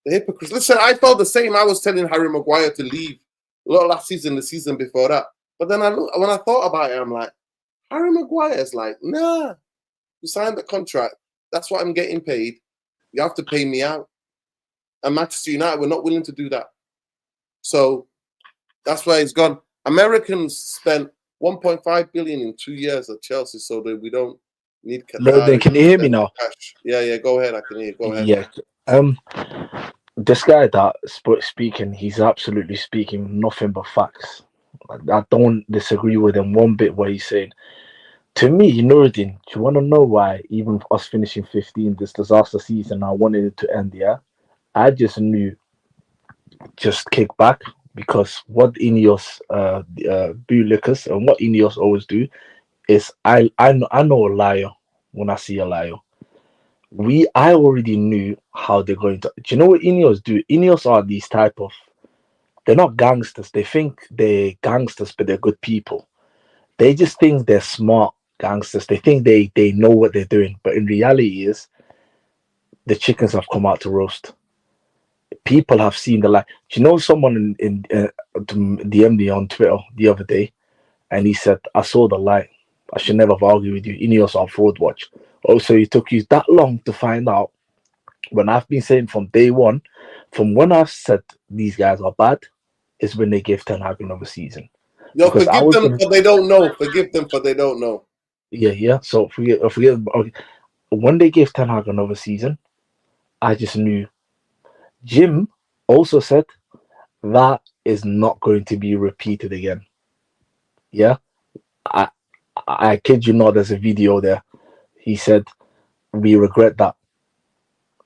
S1: The hypocrites. Listen, I felt the same. I was telling Harry Maguire to leave not last season, the season before that. But then when I thought about it, I'm like, Harry Maguire's like, nah, you signed the contract. That's what I'm getting paid. You have to pay me out. And Manchester United, we're not willing to do that. So that's where he's gone. Americans spent 1.5 billion in 2 years at Chelsea, so that we don't need
S3: Then can you hear me now?
S1: cash. Yeah, go ahead. I can hear you. Go ahead.
S3: Yeah. This guy that speaking, he's absolutely speaking nothing but facts. I don't disagree with him one bit what he's saying. To me, Nuruddin, do you want to know why even us finishing 15 this disaster season, I wanted it to end, yeah? I just knew, just kick back, because what INEOS bootlickers and what INEOS always do is I know a liar when I see a liar. I already knew how they're going to. Do you know what INEOS do? INEOS are these type of, they're not gangsters. They think they're gangsters, but they're good people. They just think they're smart gangsters. They think they know what they're doing, but in reality is the chickens have come out to roast. People have seen the light. Do you know someone in DM'd me on Twitter the other day, and he said, I saw the light. I should never have argued with you. INEOS are fraud watch. Also, it took you that long to find out, when I've been saying from day one, from when I've said these guys are bad, is when they gave Ten Hag another season.
S1: Yo, forgive them for they don't know. Forgive them for they don't know.
S3: Yeah. So forget. Okay. When they gave Ten Hag another season, I just knew. Jim also said that is not going to be repeated again. Yeah, I kid you not. There's a video there. He said, "We regret that."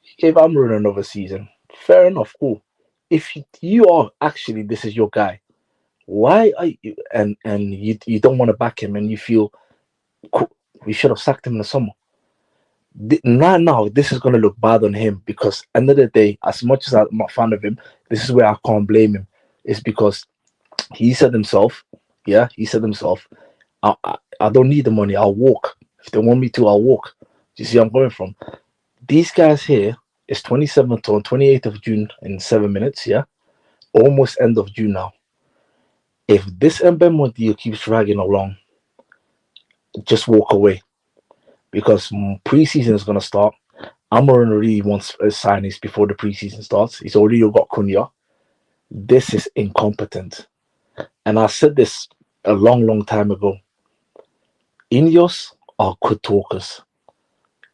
S3: He gave Amrun another season. Fair enough, cool. If you are actually, this is your guy, why are you and you don't want to back him, and you feel cool, we should have sacked him in the summer. Now this is going to look bad on him, because end of the day, as much as I'm not a fan of him, this is where I can't blame him. It's because he said himself, I don't need the money, I'll walk. If they want me to, I'll walk. Do you see where I'm going from? These guys here, it's 27th or 28th of June in 7 minutes, yeah? Almost end of June now. If this Mbemo deal keeps dragging along, just walk away. Because preseason is going to start. Amorim already wants signings before the preseason starts. He's already got Cunha. This is incompetent. And I said this a long time ago. INEOS are good talkers.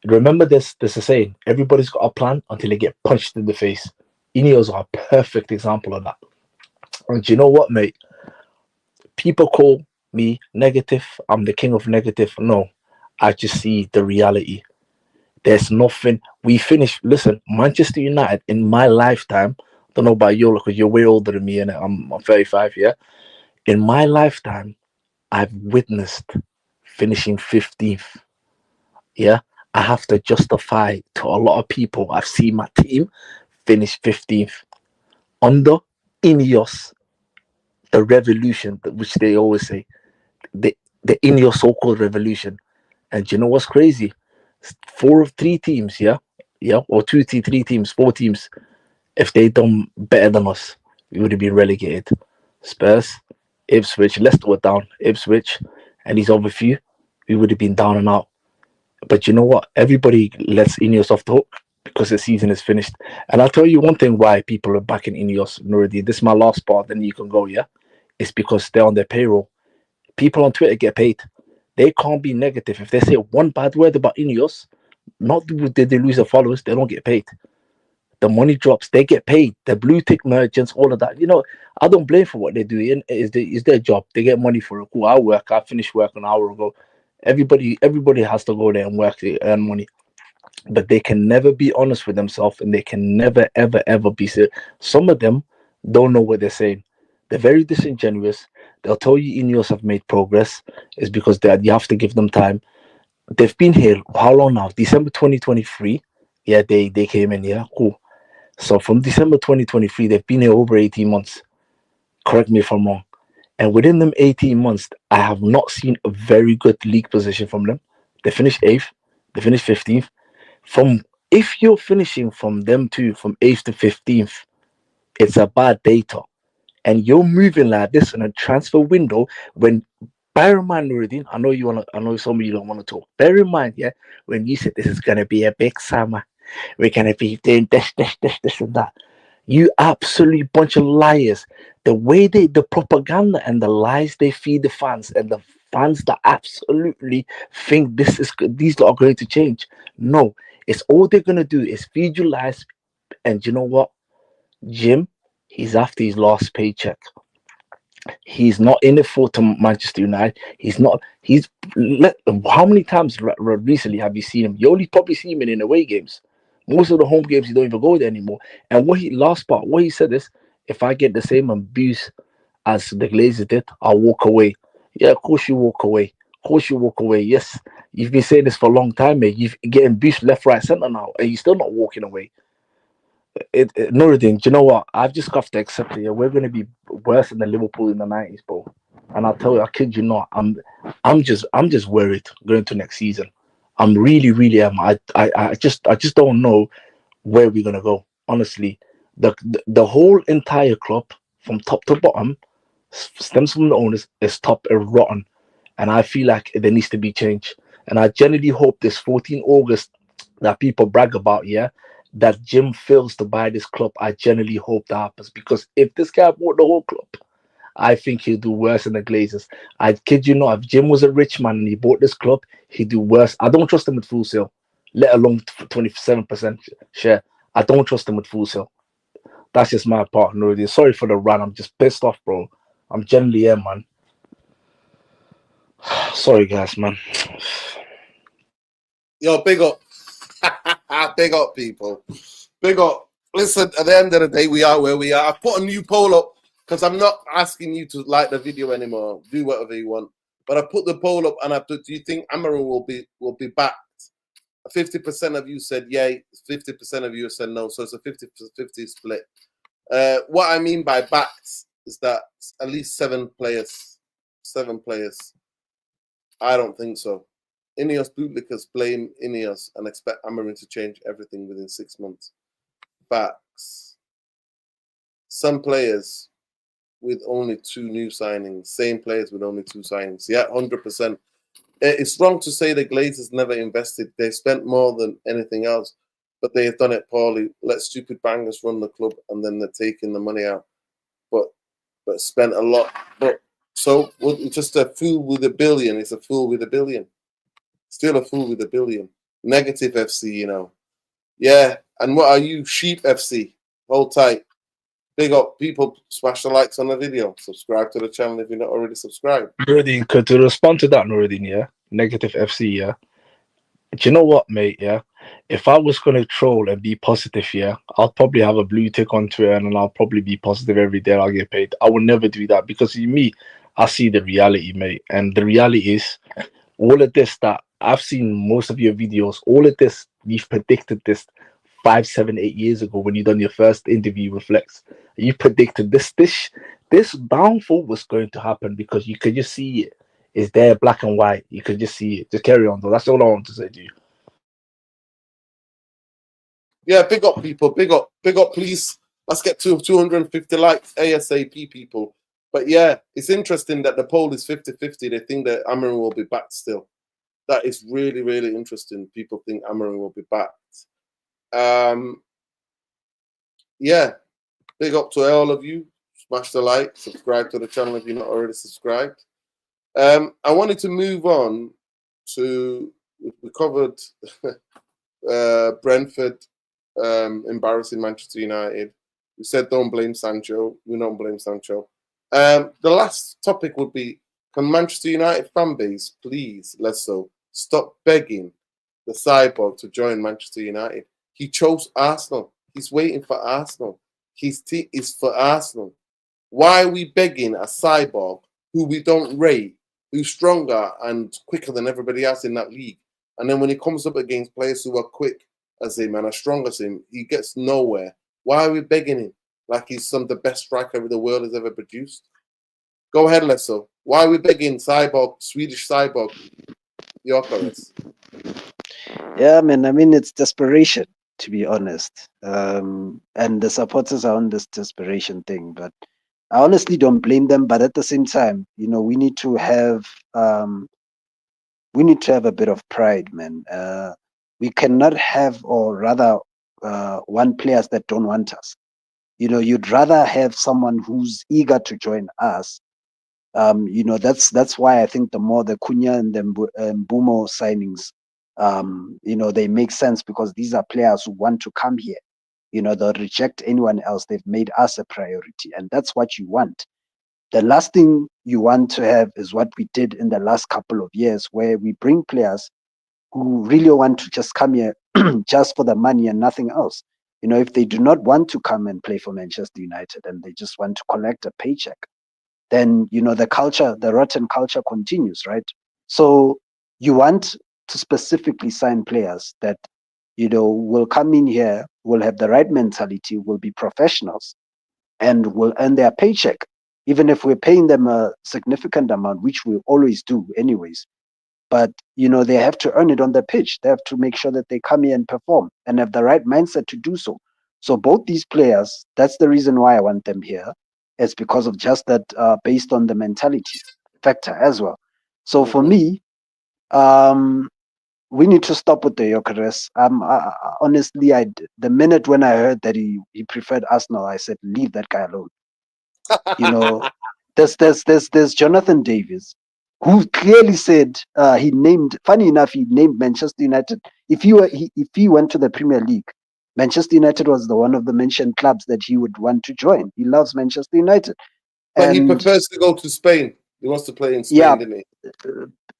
S3: Remember this is a saying, everybody's got a plan until they get punched in the face. INEOS are a perfect example of that. And do you know what, mate? People call me negative. I'm the king of negative. No, I just see the reality. There's nothing. We finished. Listen, Manchester United in my lifetime. Don't know about you, because you're way older than me, and I'm 35. Yeah, in my lifetime, I've witnessed finishing 15th. Yeah, I have to justify to a lot of people. I've seen my team finish 15th under INEOS, the revolution, which they always say, the INEOS so-called revolution. And you know what's crazy? 3 teams, or 2, 3 teams, 4 teams. If they done better than us, we would have been relegated. Spurs, Ipswich, Leicester were down. Ipswich, and these other few, we would have been down and out. But you know what? Everybody lets INEOS off the hook because the season is finished. And I'll tell you one thing why people are backing INEOS, Nuruddin. This is my last part, then you can go, yeah? It's because they're on their payroll. People on Twitter get paid. They can't be negative. If they say one bad word about INEOS, not did they lose their followers, they don't get paid. The money drops, they get paid. The blue tick merchants, all of that. You know, I don't blame for what they do. It's their job. They get money for it. Cool. I finished work an hour ago. Everybody has to go there and work to earn money. But they can never be honest with themselves, and they can never, ever be serious. Some of them don't know what they're saying. They're very disingenuous. They'll tell you INEOS have made progress. Is because you have to give them time. They've been here how long now? December 2023. Yeah, they came in. Yeah, cool. So from December 2023, they've been here over 18 months. Correct me if I'm wrong. And within them 18 months, I have not seen a very good league position from them. They finished 8th. They finished 15th. If you're finishing from them two, from 8th to 15th, it's a bad data. And you're moving like this in a transfer window when, bear in mind, Nuruddin, I know some of you don't want to talk. Bear in mind, yeah, when you said this is gonna be a big summer, we're gonna be doing this and that. You absolute bunch of liars. The way the propaganda and the lies they feed the fans, and the fans that absolutely think these are going to change. No, it's all they're gonna do is feed you lies. And you know what, Jim, he's after his last paycheck. He's not in it for to Manchester United. He's not. How many times recently have you seen him? You only probably see him in away games. Most of the home games, he don't even go there anymore. And what he said is, if I get the same abuse as the Glazers did, I'll walk away. Yeah, of course you walk away. Of course you walk away. Yes, you've been saying this for a long time, mate. You've getting abused left, right, centre now, and you're still not walking away. Nuruddin, do you know what? I've just got to accept it. Yeah, we're going to be worse than the Liverpool in the 90s, bro. And I'll tell you, I kid you not, I'm just worried going to next season. I'm really, really am. I just don't know where we're gonna go. Honestly, the whole entire club from top to bottom stems from the owners is top and rotten, and I feel like there needs to be change. And I genuinely hope this 14 August that people brag about, yeah, that Jim fails to buy this club. I genuinely hope that happens, because if this guy bought the whole club, I think he'll do worse than the Glazers. I kid you not, if Jim was a rich man and he bought this club, he'd do worse. I don't trust him with full sale, let alone 27% share. I don't trust him with full sale. That's just my part. No, sorry for the run. I'm just pissed off, bro. I'm genuinely here, man. Sorry, guys, man.
S1: Yo, big up. Big up, people. Big up. Listen, at the end of the day, we are where we are. I put a new poll up because I'm not asking you to like the video anymore. Do whatever you want. But I put the poll up and I put, do you think Amaru will be backed? 50% of you said yay, 50% of you said no. So it's a 50-50 split. What I mean by backed is that at least 7 players. 7 players. I don't think so. INEOS bootlickers blame INEOS and expect Amarin to change everything within 6 months. Facts. Some players with only 2 new signings. Same players with only 2 signings. Yeah, 100%. It's wrong to say the Glazers never invested. They spent more than anything else, but they have done it poorly. Let stupid bangers run the club, and then they're taking the money out. But spent a lot. But so just a fool with $1 billion is a fool with $1 billion. Still a fool with $1 billion. Negative FC, you know. Yeah. And what are you, Sheep FC? Hold tight. Big up, people. Smash the likes on the video. Subscribe to the channel if you're not already subscribed.
S3: Nuruddin, to respond to that, Nuruddin, yeah, negative FC, yeah. Do you know what, mate? Yeah, if I was gonna troll and be positive, yeah, I'll probably have a blue tick on Twitter and I'll probably be positive every day. I'll get paid. I would never do that, because in me, I see the reality, mate, and the reality is all of this that I've seen most of your videos. All of this, you've predicted this 5, 7, 8 years ago when you done your first interview with Flex. You predicted this downfall was going to happen because you could just see it. It's there, black and white. You could just see it. Just carry on, though. That's all I want to say to you.
S1: Yeah, big up, people. Big up, please. Let's get to 250 likes ASAP, people. But yeah, it's interesting that the poll is 50-50. They think that Amarin will be back still. That is really, really interesting. People think Amarin will be back. Yeah, big up to all of you. Smash the like, subscribe to the channel if you're not already subscribed. I wanted to move on to, we covered Brentford embarrassing Manchester United. We said don't blame Sancho. We don't blame Sancho. The last topic would be, can Manchester United fan base please, stop begging the Cyborg to join Manchester United? He chose Arsenal. He's waiting for Arsenal. His team is for Arsenal. Why are we begging a Cyborg who we don't rate, who's stronger and quicker than everybody else in that league. And then when he comes up against players who are quick as him and are strong as him, he gets nowhere. Why are we begging him like he's the best striker the world has ever produced? Go ahead, Lesso. Why are we begging Cyborg, Swedish Cyborg, Gyökeres?
S2: Yeah, man. I mean, it's desperation, to be honest. And the supporters are on this desperation thing, but I honestly don't blame them. But at the same time, we need to have a bit of pride, man. We cannot have, or rather, want players that don't want us. You'd rather have someone who's eager to join us. That's why I think the more the Cunha and the Mbumo signings, they make sense, because these are players who want to come here. They'll reject anyone else. They've made us a priority, and that's what you want. The last thing you want to have is what we did in the last couple of years, where we bring players who really want to just come here just for the money and nothing else. If they do not want to come and play for Manchester United and they just want to collect a paycheck, then the rotten culture continues, right? So you want to specifically sign players that will come in here, will have the right mentality, will be professionals, and will earn their paycheck, even if we're paying them a significant amount, which we always do anyways. But they have to earn it on the pitch. They have to make sure that they come here and perform and have the right mindset to do so. So both these players, that's the reason why I want them here. It's because of just that, based on the mentality factor as well. So for me, we need to stop with the Gyökeres. Honestly, the minute when I heard that he preferred Arsenal, I said, leave that guy alone. There's Jonathan Davis, who clearly said, funny enough, he named Manchester United. If he went to the Premier League, Manchester United was one of the mentioned clubs that he would want to join. He loves Manchester United.
S1: But he prefers to go to Spain. He wants to play in Spain,
S2: yeah,
S1: didn't he?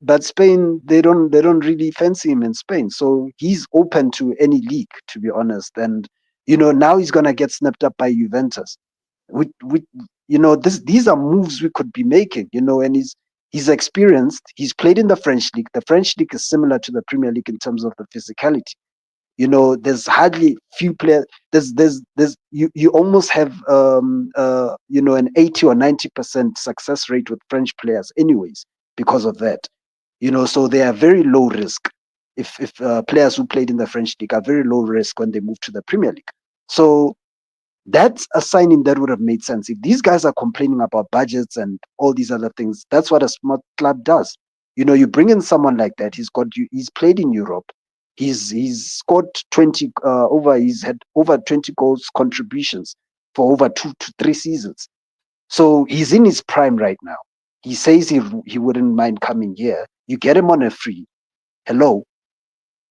S2: But Spain, they don't really fancy him in Spain. So he's open to any league, to be honest. And now he's gonna get snapped up by Juventus. These are moves we could be making. And he's experienced. He's played in the French league. The French league is similar to the Premier League in terms of the physicality. There's hardly few players. You almost have an 80 or 90% success rate with French players, anyways, because of that. So they are very low risk. If players who played in the French league are very low risk when they move to the Premier League. So that's a signing that would have made sense. If these guys are complaining about budgets and all these other things, that's what a smart club does. You bring in someone like that. He's played in Europe. He's scored 20 he's had over 20 goals contributions for over 2 to 3 seasons. So he's in his prime right now. He says he wouldn't mind coming here. You get him on a free. Hello.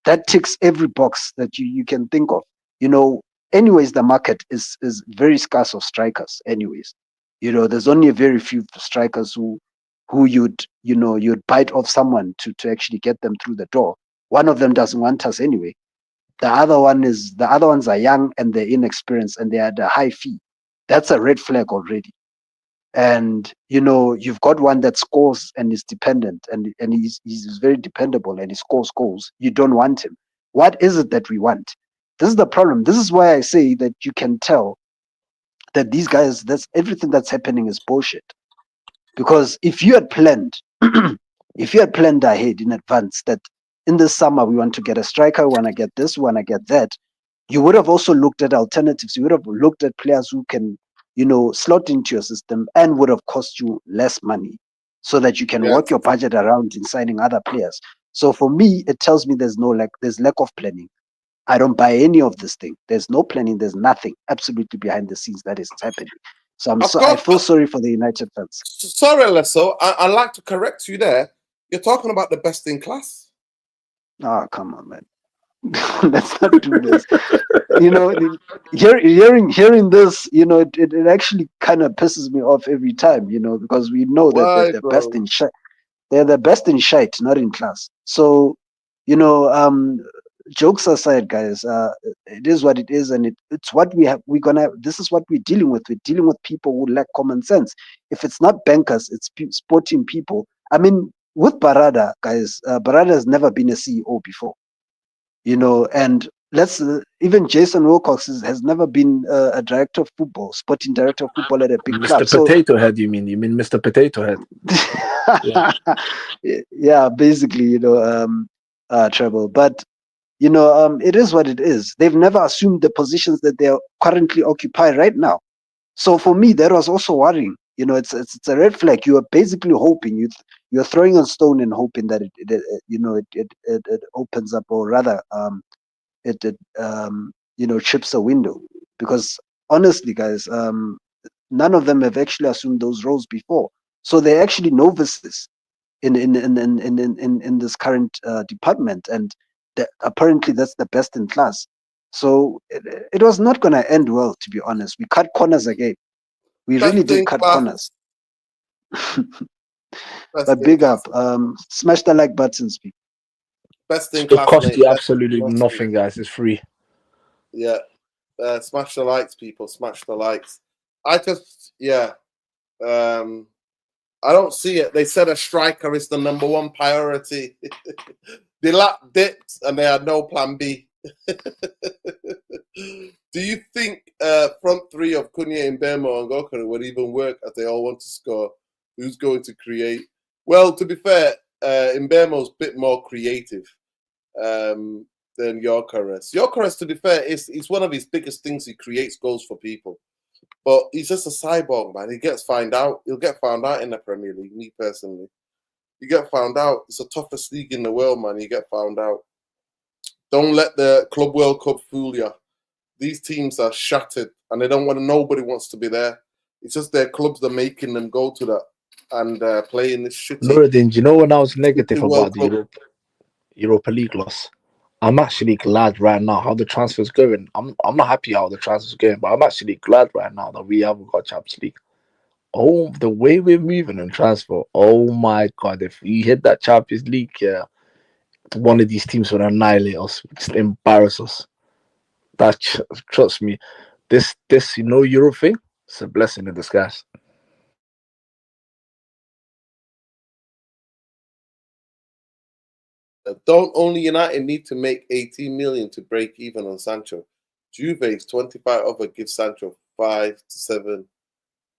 S2: That ticks every box that you can think of. Anyways, the market is very scarce of strikers. Anyways, there's only a very few strikers who you'd bite off someone to actually get them through the door. One of them doesn't want us anyway. The other ones are young and they're inexperienced and they're at a high fee. That's a red flag already. And you've got one that scores and is dependent, and he's very dependable and he scores goals. You don't want him. What is it that we want? This is the problem. This is why I say that you can tell that these guys, that's everything that's happening is bullshit. Because if you had planned ahead in advance that in the summer we want to get a striker, we want to get this, we want to get that, you would have also looked at alternatives. You would have looked at players who can slot into your system and would have cost you less money, so that you can work your budget around in signing other players. So for me, it tells me there's lack of planning. I don't buy any of this thing. There's no planning. There's nothing absolutely behind the scenes that is happening. So I feel sorry for the United fans.
S1: Sorry, Lesso. I'd like to correct you there. You're talking about the best in class.
S2: Oh, come on, man. Let's not do this. Hearing this, it actually kind of pisses me off every time, because we know that they're the best in shite. They're the best in shite, not in class. So, jokes aside, guys, it is what it is, and it's what we have. This is what we're dealing with. We're dealing with people who lack common sense. If it's not bankers, it's sporting people. I mean, with Barada, guys, Barada has never been a CEO before, and let's even Jason Wilcox has never been a director of football, sporting director of football at a big
S3: Mr.
S2: club. So
S3: Potato Head, you mean? You mean Mr. Potato Head? Yeah.
S2: yeah, basically, Treble. But it is what it is. They've never assumed the positions that they're currently occupy right now. So for me, that was also worrying. It's a red flag. You are basically hoping you're throwing a stone and hoping that it opens up, or rather, chips a window. Because honestly, guys, none of them have actually assumed those roles before. So they're actually novices in this current department, and apparently that's the best in class. So it was not going to end well, to be honest. We cut corners again. We really
S1: Best
S2: did
S1: in
S2: cut
S1: class.
S2: corners.
S1: Best
S2: But
S1: in
S2: big
S1: class.
S2: up. Smash the like button, speak.
S1: Best in
S3: It
S1: class,
S3: costs
S1: mate.
S3: you
S1: Best in
S3: absolutely
S1: class,
S3: nothing, guys. It's free.
S1: Yeah. Smash the likes, people. Smash the likes. I just, yeah. I don't see it. They said a striker is the #1 priority. They lacked depth and they had no plan B. Do you think front three of Cunha, Mbemo and Gokoro would even work as they all want to score? Who's going to create? Well, to be fair, Mbemo's a bit more creative than Gyökeres. Gyökeres, to be fair, is one of his biggest things. He creates goals for people. But he's just a cyborg, man. He gets found out. He'll get found out in the Premier League, me personally. You get found out. It's the toughest league in the world, man. You get found out. Don't let the Club World Cup fool you. These teams are shattered and they don't want to, nobody wants to be there. It's just their clubs that are making them go to that and play in this shitty
S3: Nuruddin, do you know when I was negative
S1: World
S3: about the
S1: Cup.
S3: Europa League loss? I'm actually glad right now how the transfer's going. I'm not happy how the transfer's going, but I'm actually glad right now that we haven't got Champions League. Oh, the way we're moving in transfer. Oh my God. If we hit that Champions League, yeah, one of these teams would annihilate us, just embarrass us. That trust me, this Euro thing, it's a blessing in disguise.
S1: Don't only United need to make 18 million to break even on Sancho? Juve's 25 over gives Sancho 5 to 7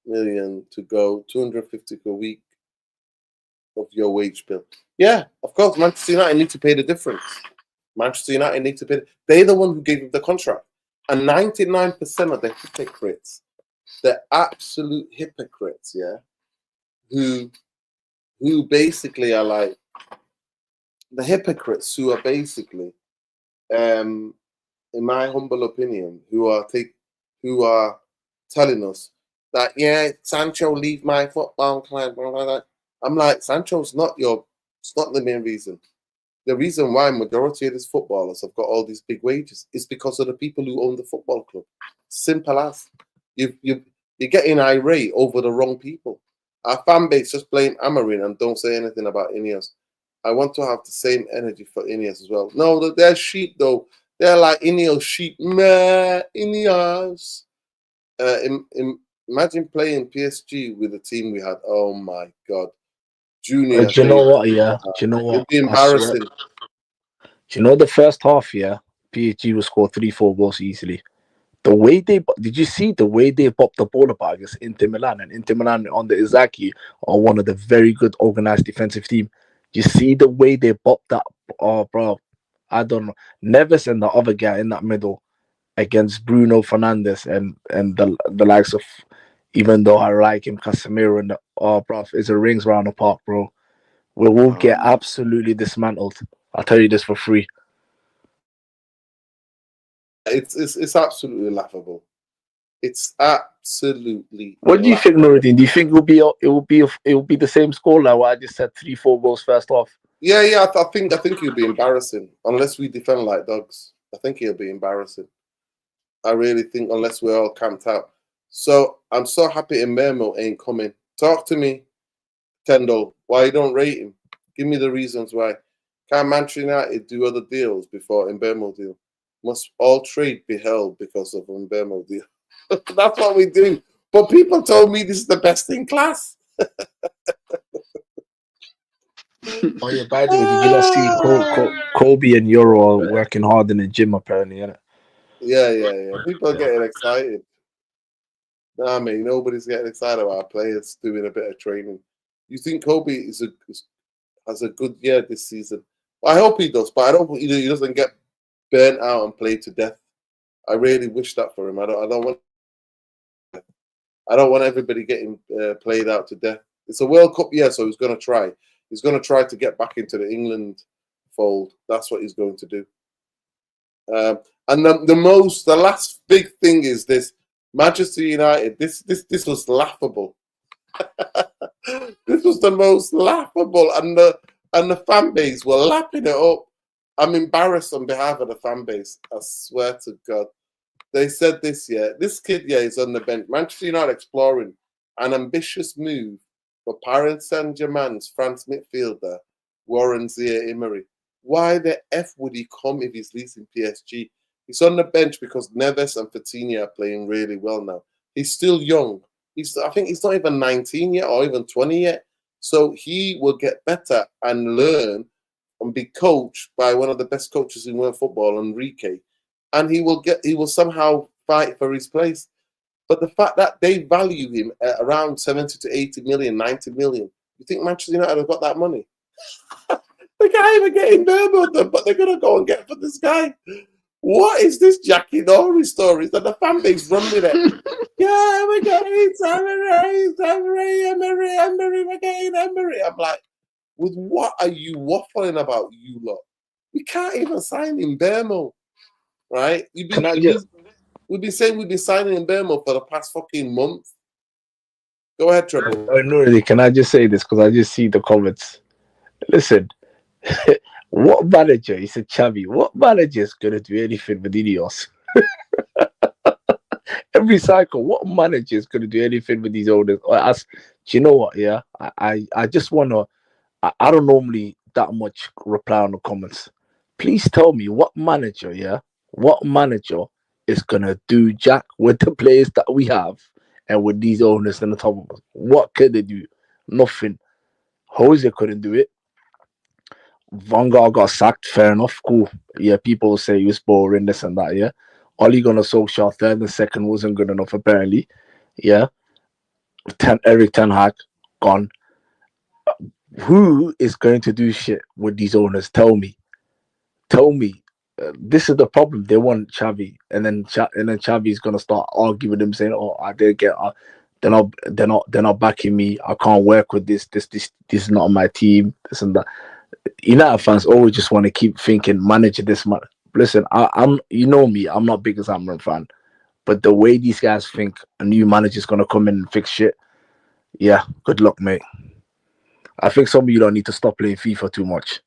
S1: million to go, 250 per week of your wage bill. Yeah, of course, Manchester United need to pay the difference. Manchester United need to pay. They're the one who gave him the contract. And 99% of the hypocrites, the absolute hypocrites, yeah, who basically are like the hypocrites who are basically, in my humble opinion, who are telling us that, yeah, Sancho leave my football club. Blah, blah, blah. I'm like, Sancho's not it's not the main reason. The reason why majority of these footballers have got all these big wages is because of the people who own the football club. Simple as. You're getting irate over the wrong people. Our fan base just blame Amarin and don't say anything about INEOS. I want to have the same energy for INEOS as well. No, they're sheep though. They're like INEOS sheep. Meh, INEOS. Imagine playing PSG with the team we had. Oh my God. Junior.
S3: Do you know what? Yeah. Do you know
S1: It'd
S3: what?
S1: be
S3: I swear.
S1: embarrassing.
S3: Do you know the first half? Yeah, PSG will score 3-4 goals easily. The way did you see the way they popped the ball about against Inter Milan, and Inter Milan on the Izaki are one of the very good organized defensive team. You see the way they popped that. Oh, bro, I don't know. Neves and the other guy in that middle against Bruno Fernandes and the likes of, even though I like him, Casemiro and bro, it's a rings round the park, bro. We will get absolutely dismantled. I'll tell you this for free.
S1: It's absolutely laughable. It's absolutely
S3: What do you think,
S1: laughable.
S3: Nuruddin? Do you think it will be the same score like what I just said, 3-4 goals first half?
S1: Yeah. I think it'll be embarrassing unless we defend like dogs. I think it'll be embarrassing. I really think unless we're all camped out. So I'm so happy Mbemo ain't coming. Talk to me, Kendall. Why you don't rate him? Give me the reasons why. Can Manchester United do other deals before Mbeumo deal? Must all trade be held because of Mbeumo deal? That's what we do. But people told me this is the best in class.
S3: Oh yeah, by the way, did you not see Kobe and Euro are working hard in the gym apparently, innit?
S1: Yeah. People are getting excited. Nah, mate, nobody's getting excited about players doing a bit of training. You think Kobe has a good year this season? Well, I hope he does, but I don't. He doesn't get burnt out and played to death. I really wish that for him. I don't want everybody getting played out to death. It's a World Cup year, so he's going to try. He's going to try to get back into the England fold. That's what he's going to do. And the last big thing is this: Manchester United. This was laughable. This was the most laughable, and the fan base were lapping it up. I'm embarrassed on behalf of the fan base. I swear to God. They said this kid is on the bench. Manchester United exploring an ambitious move for Paris Saint-Germain's France midfielder Warren Zaire-Emery. Why the F would he come if he's leasing PSG? He's on the bench because Neves and Coutinho are playing really well now. He's still young. I think he's not even 19 yet or even 20 yet. So he will get better and learn and be coached by one of the best coaches in world football, Enrique. And he will somehow fight for his place. But the fact that they value him at around 70 to 80 million, 90 million, you think Manchester United have got that money? They can't even get in Birmingham, but they're going to go and get for this guy. What is this Jackie Norrie story? That the fan base run with it. Yeah, we're getting Emery, we're getting Emery. I'm like, with what are you waffling about, you lot? We can't even sign in Birmingham. Right? We've been saying we've been signing in Birmingham for the past fucking month. Go ahead, Treble.
S3: No, really. Can I just say this? Because I just see the comments. Listen, what manager, he said, Xavi, what manager is going to do anything with INEOS? Every cycle, what manager is going to do anything with these owners? Do you know what? Yeah, I just want to, I don't normally that much reply on the comments. Please tell me what manager is going to do jack with the players that we have and with these owners in the top of us? What could they do? Nothing. Jose couldn't do it. Van Gaal got sacked, fair enough, cool. Yeah, people will say he was boring, this and that, yeah. Ole Gunnar Solskjaer, third and second wasn't good enough, apparently. Yeah. Eric Ten Hag, gone. Who is going to do shit with these owners? Tell me. This is the problem. They want Xavi, and then Xavi's gonna start arguing with them, saying, "Oh, I didn't get. They're not backing me. I can't work with this. This is not my team. This and that." United fans always just want to keep thinking, manage this man. Listen, I'm you know me, I'm not big as Amran fan, but the way these guys think a new manager's gonna come in and fix shit, yeah, good luck, mate. I think some of you don't need to stop playing FIFA too much.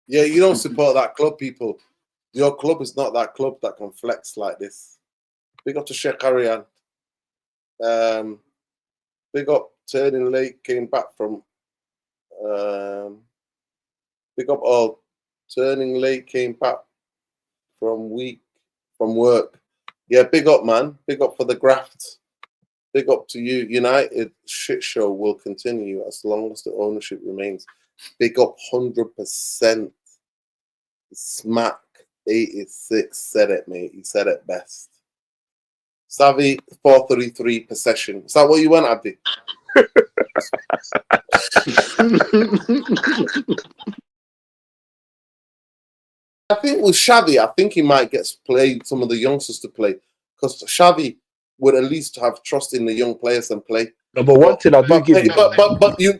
S1: Yeah, you don't support that club, people. Your club is not that club that can flex like this. Big up to Sheikh Arian. Big up Turning Late, came back from big up all Turning Late, came back from work. Yeah, big up, man. Big up for the graft. Big up to you. United shit show will continue as long as the ownership remains. Big up 100%. Smack 86 said it, mate. He said it best. Savvy 433 possession. Is that what you want, Abdi? I think with Xavi, I think he might get some of the youngsters to play, because Xavi would at least have trust in the young players and play.
S3: No, but one thing I do give you,
S1: but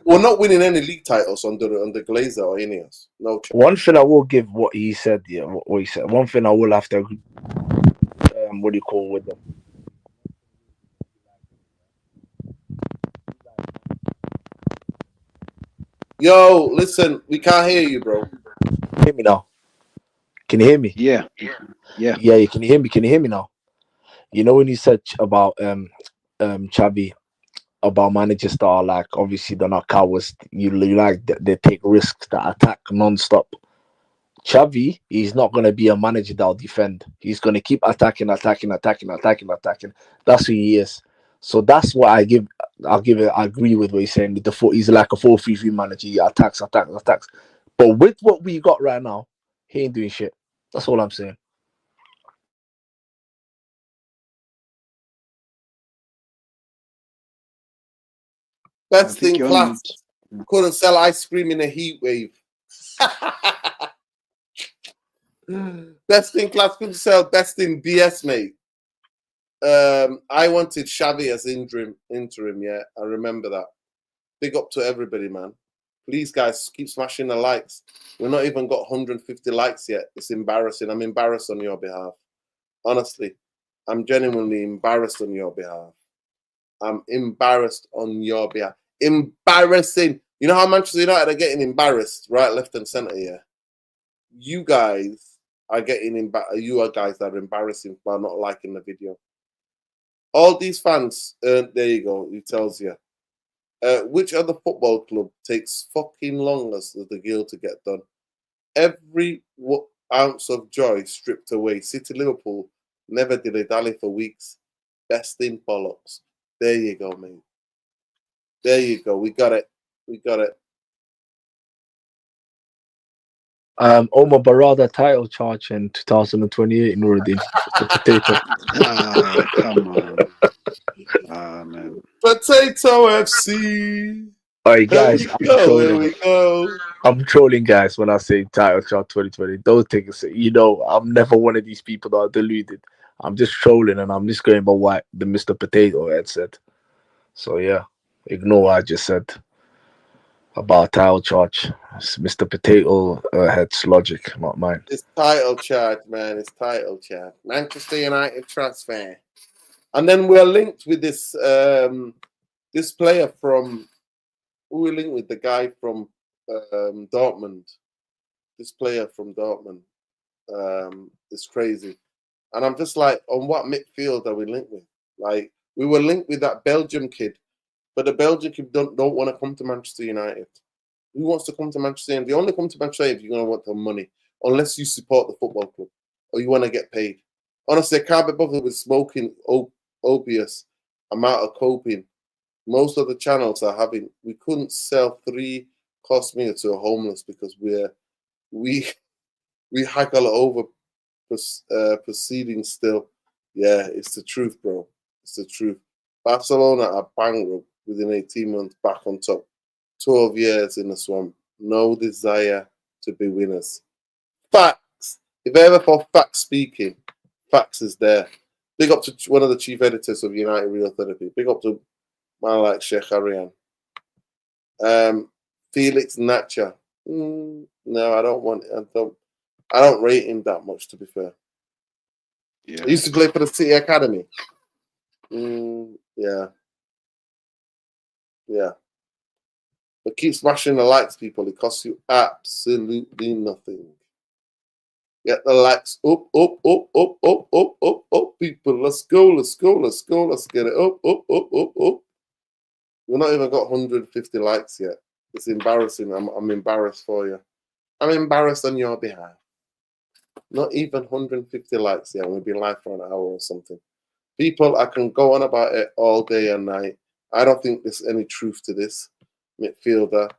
S1: we're not winning any league titles under Glazer or INEOS. No chance.
S3: One thing I will give what he said. Yeah, what he said. One thing I will have to, what do you call with them?
S1: Yo, listen, we can't hear you, bro.
S3: Hear me now? Can you hear me?
S2: Yeah.
S3: Can you hear me? Can you hear me now? You know when you said about Xavi, about managers that are like, obviously they're not cowards. You like they take risks that attack non-stop. Xavi, he's not going to be a manager that'll defend. He's going to keep attacking, attacking, attacking, attacking, attacking. That's who he is. So that's what I give. I'll give it. I agree with what he's saying. He's like a 4-3-3 manager. He attacks, attacks, attacks. But with what we got right now, he ain't doing shit. That's all I'm saying.
S1: Best
S2: think
S1: in
S2: you're
S1: class.
S2: on
S1: Couldn't sell ice cream in a heat wave. Best in class couldn't sell best in DS, mate. I wanted Xavi as interim. Yeah, I remember that. Big up to everybody, man. Please, guys, keep smashing the likes. We're not even got 150 likes yet. It's embarrassing. I'm embarrassed on your behalf. Honestly, I'm genuinely embarrassed on your behalf. I'm embarrassed on your behalf. Embarrassing. You know how Manchester United are getting embarrassed, right, left, and centre here? You guys are getting embarrassed. You are guys that are embarrassing by not liking the video. All these fans, there you go. It tells you. Which other football club takes fucking longest as the deal to get done? Every ounce of joy stripped away. City Liverpool never did a dally for weeks. Best in bollocks. There you go, mate. There you go. We got it. We got it.
S3: Omar Barada title charge in 2028 Nuruddin. The potato.
S2: Come on. Man.
S1: Potato FC.
S3: Alright,
S1: Here
S3: guys,
S1: we
S3: I'm
S1: go. Here
S3: trolling.
S1: we go.
S3: I'm trolling, guys, when I say title charge 2020. Don't take it. You know, I'm never one of these people that are deluded. I'm just trolling and I'm just going by what the Mr. Potato had said. So yeah, ignore what I just said about title charge. It's Mr. Potato Head's logic, not mine.
S1: It's title charge, man. It's title charge. Manchester United transfer. And then we're linked with this this player from who we linked with, the guy from Dortmund. This player from Dortmund. It's crazy. And I'm just like, on what midfield are we linked with? Like, we were linked with that Belgium kid, but the Belgian kid don't want to come to Manchester United. Who wants to come to Manchester United? They only come to Manchester United if you're going to want the money, unless you support the football club or you want to get paid. Honestly, I can't be bothered with smoking opious amount of coping. Most of the channels are having. We couldn't sell 3 cost meals to a homeless because we haggle over proceedings still. Yeah, it's the truth, bro. It's the truth. Barcelona are bankrupt within 18 months, back on top. 12 years in the swamp. No desire to be winners. Facts. If I ever thought facts speaking, facts is there. Big up to one of the chief editors of United Real Therapy. Big up to man like Sheikh Arian. Felix Nacha. No, I don't want. I don't rate him that much, to be fair.
S2: Yeah.
S1: He used to play for the City Academy. Yeah. Yeah. But keep smashing the likes, people. It costs you absolutely nothing. Get the likes up, up, up, up, up, up, up, up, people. Let's go, let's go, let's go. Let's get it up, up, up, up, up. We've not even got 150 likes yet. It's embarrassing. I'm embarrassed for you. I'm embarrassed on your behalf. Not even 150 likes yet. We've been live for an hour or something. People, I can go on about it all day and night. I don't think there's any truth to this. Midfielder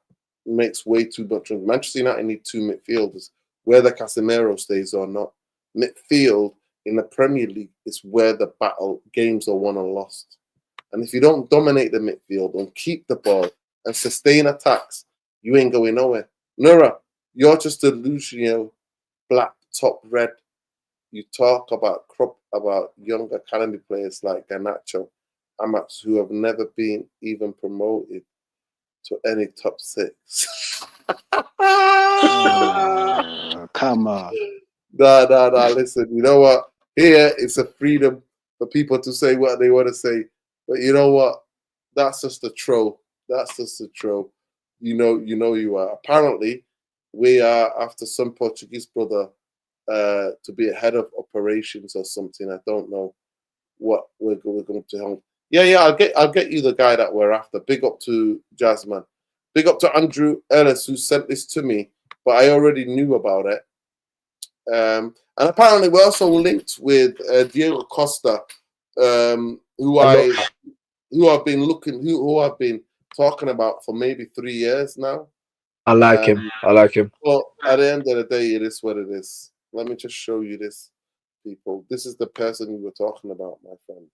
S1: makes way too much. Manchester United need 2 midfielders, whether Casemiro stays or not. Midfield in the Premier League is where the battle games are won and lost. And if you don't dominate the midfield and keep the ball and sustain attacks, you ain't going nowhere. Nura, you're just a delusional black top red. You talk about young academy players like Garnacho, Amax, who have never been even promoted to any top 6.
S2: Come on.
S1: Nah. Listen, you know what? Here, it's a freedom for people to say what they want to say. But you know what? That's just a troll. That's just a troll. You know you are. Apparently, we are after some Portuguese brother to be a head of operations or something. I don't know what we're going to help. Yeah. I'll get you the guy that we're after. Big up to Jasmine. Big up to Andrew Ellis who sent this to me, but I already knew about it. And apparently we're also linked with Diego Costa, who I've been talking about for maybe 3 years now.
S3: I like him.
S1: But at the end of the day, it is what it is. Let me just show you this, people. This is the person you were talking about, my friend.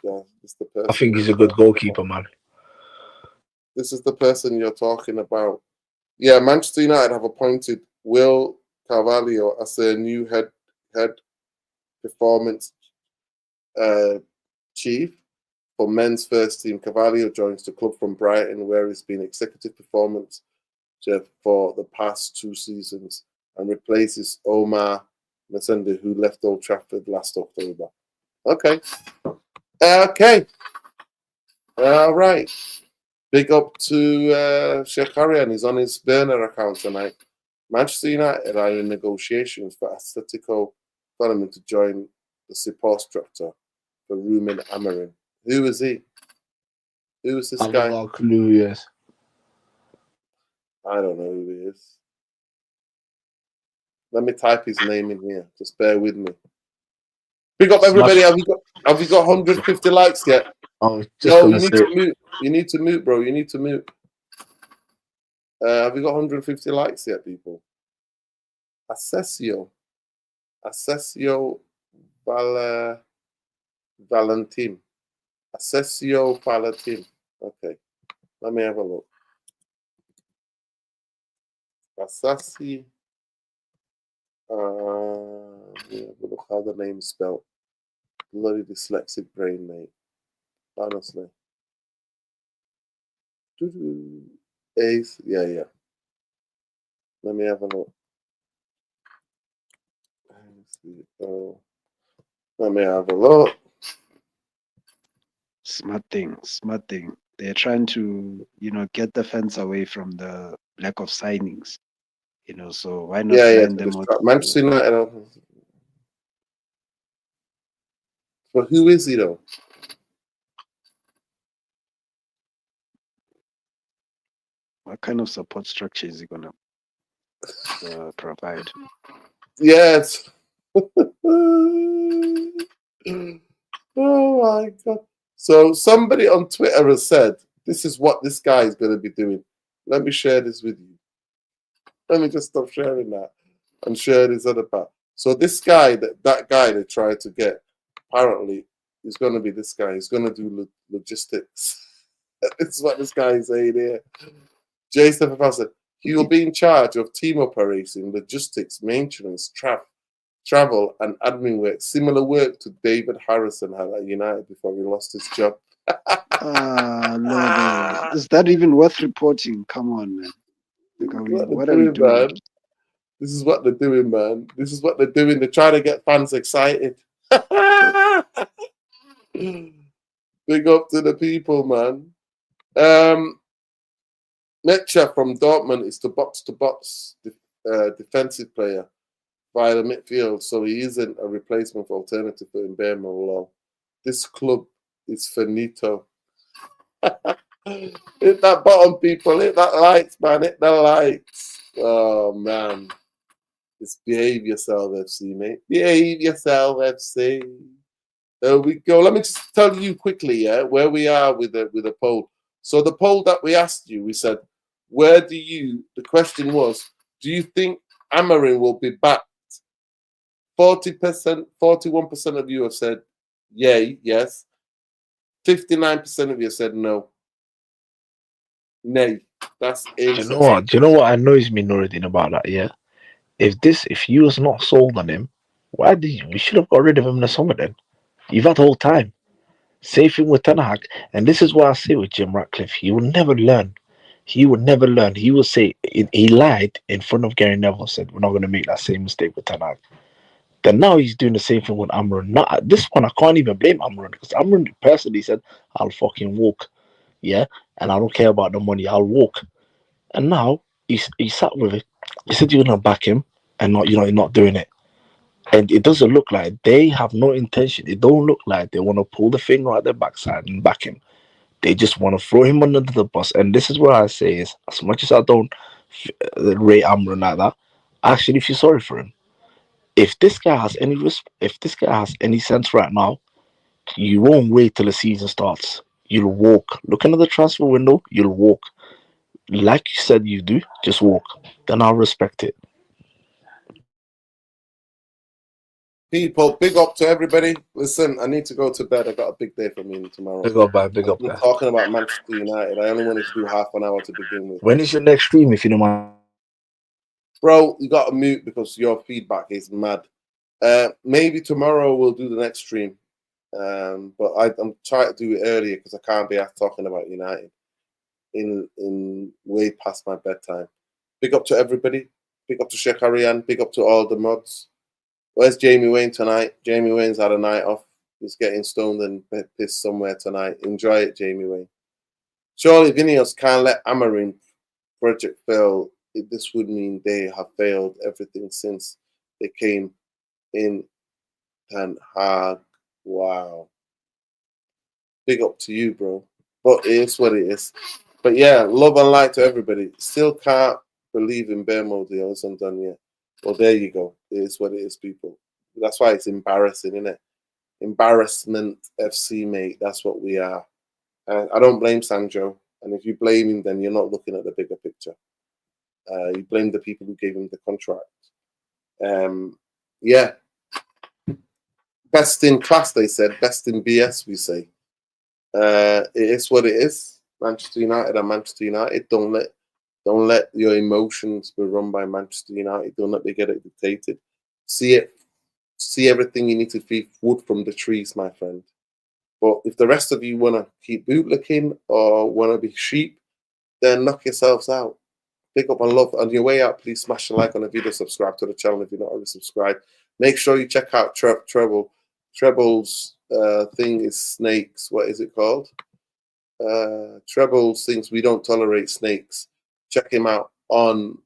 S1: Yeah, this is the person.
S3: I think he's a good goalkeeper, man.
S1: This is the person you're talking about. Yeah, Manchester United have appointed Will Carvalho as their new head performance chief for men's first team. Carvalho joins the club from Brighton, where he's been executive performance chef for the past 2 seasons, and replaces Omar Masende, who left Old Trafford last October. Okay. All right. Big up to Sheikh Arian. He's on his burner account tonight. Manchester United are in negotiations for Atletico Madrid to join the support structure for Ruben Amorim. Who is he? Who is this guy?
S3: I've got a clue, yes.
S1: I don't know who he is. Let me type his name in here. Just bear with me. Big up everybody. Have you got 150 likes yet?
S3: Oh,
S1: No, you need to mute. You need to mute, bro. You need to mute. Have you got 150 likes yet, people? Assessio Valentin. Assessio Valentin. Okay. Let me have a look. Assassi. Look how the name's spelled. Bloody dyslexic brain, mate. Honestly. Ace. Yeah. Let me have a look. Let me have a look.
S2: Smart thing. They're trying to, get the fence away from the lack of signings. So why not sign them out?
S1: Manchester United. But who is he though?
S2: What kind of support structure is he gonna provide?
S1: Yes. Oh my God. So somebody on Twitter has said, this is what this guy is going to be doing. Let me share this with you. Let me just stop sharing that and share this other part. So this guy, that guy they tried to get, apparently is going to be this guy. He's going to do logistics. This is what this guy is saying here. Jason said, he will be in charge of team operating, logistics, maintenance, travel, and admin work. Similar work to David Harrison had at United before he lost his job.
S2: No. Is that even worth reporting? Come on, man. What are you doing?
S1: Man? This is what they're doing, man. This is what they're doing. They're trying to get fans excited. Big up to the people, man. Metcha from Dortmund is the box-to-box defensive player via the midfield, so he isn't a replacement for alternative for Mbemolo. This club is finito. Hit that button, people. Hit that lights, man. Hit the lights. Oh, man. It's behave yourself, FC, mate. Behave yourself, FC. There we go. Let me just tell you quickly, where we are with the poll. So the poll that we asked you, we said, the question was, do you think Amorim will be backed? 40%, 41% of you have said yay, yes. 59% of you said no. Nay. That's interesting.
S3: Do you know what annoys me, Nuruddin, about that, yeah? If you was not sold on him, we should have got rid of him in the summer then. You've had the whole time. Same thing with Ten Hag. And this is what I say with Jim Ratcliffe. He will never learn. He will never learn. He will say, he lied in front of Gary Neville, said, we're not going to make that same mistake with Ten Hag. Then now he's doing the same thing with Amorim. Not this one, I can't even blame Amorim, because Amorim personally said, I'll fucking walk. Yeah? And I don't care about the money, I'll walk. And now he sat with it. He said you're going to back him, and you're not doing it. And it doesn't look like they have no intention. It don't look like they want to pull the finger out their backside and back him. They just want to throw him under the bus. And this is what I say is, as much as I don't rate Amran like that, I actually feel sorry for him. If this guy has any if this guy has any sense right now, you won't wait till the season starts. You'll walk. Looking at the transfer window, you'll walk. Like you said you do, just walk. Then I'll respect it.
S1: People, big up to everybody. Listen, I need to go to bed. I got a big day for me tomorrow.
S3: Big up, man. Big up,
S1: I'm
S3: guy.
S1: talking about Manchester United. I only wanted to do half an hour to begin with.
S3: When is your next stream, if you don't mind?
S1: Bro, you got to mute because your feedback is mad. Maybe tomorrow we'll do the next stream. But I'm trying to do it earlier because I can't be talking about United in way past my bedtime. Big up to everybody. Big up to Sheikh Arian. Big up to all the mods. Where's Jamie Wayne tonight? Jamie Wayne's had a night off. He's getting stoned and pissed somewhere tonight. Enjoy it, Jamie Wayne. Surely INEOS can't let Amarin project fail. This would mean they have failed everything since they came in Ten Hag. Wow. Big up to you, bro. But it is what it is. But yeah, love and light to everybody. Still can't believe in Bermo deal isn't done yet. Well, there you go. It is what it is, people. That's why it's embarrassing, isn't it? Embarrassment FC, mate. That's what we are. I don't blame Sancho. And if you blame him, then you're not looking at the bigger picture. You blame the people who gave him the contract. Yeah. Best in class, they said. Best in BS, we say. It is what it is. Manchester United are Manchester United. Don't let your emotions be run by Manchester United. Don't let me get it dictated. See everything you need to feed wood from the trees, my friend. But if the rest of you want to keep bootlicking or want to be sheep, then knock yourselves out. Pick up and love. On your way out, please smash a like on the video, subscribe to the channel if you're not already subscribed. Make sure you check out Treble's thing is snakes. What is it called? Trebles thinks we don't tolerate snakes. Check him out on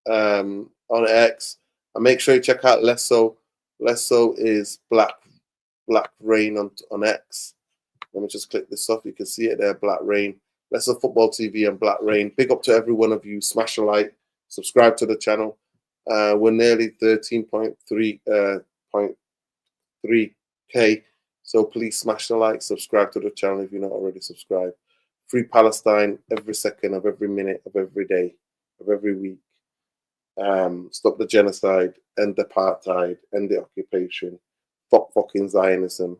S1: X, and make sure you check out Lesso. Lesso is Black Rain on X. Let me just click this off. You can see it there, Black Rain. Lesso Football TV and Black Rain. Big up to every one of you. Smash a like, subscribe to the channel. We're nearly 13.3K. So please smash the like, subscribe to the channel if you're not already subscribed. Free Palestine every second of every minute of every day of every week. Stop the genocide, end the apartheid, end the occupation. Fucking Zionism.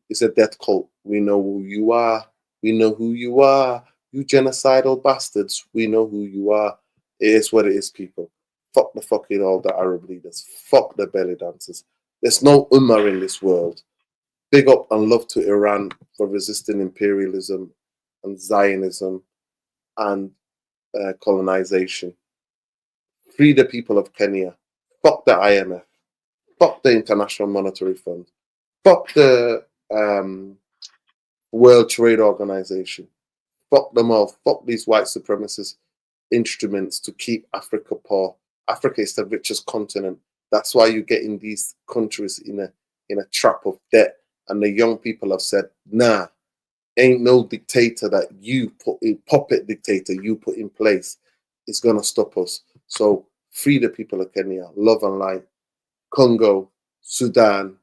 S1: It's a death cult. We know who you are. We know who you are. You genocidal bastards. We know who you are. It is what it is, people. Fuck the fucking all the Arab leaders. Fuck the belly dancers. There's no Ummah in this world. Big up and love to Iran for resisting imperialism and Zionism and colonization. Free the people of Kenya. Fuck the IMF. Fuck the International Monetary Fund. Fuck the World Trade Organization. Fuck them all. Fuck these white supremacist instruments to keep Africa poor. Africa is the richest continent. That's why you're getting these countries in a trap of debt. And the young people have said, nah, ain't no dictator that you put in, puppet dictator you put in place is going to stop us. So free the people of Kenya, love and light, Congo, Sudan,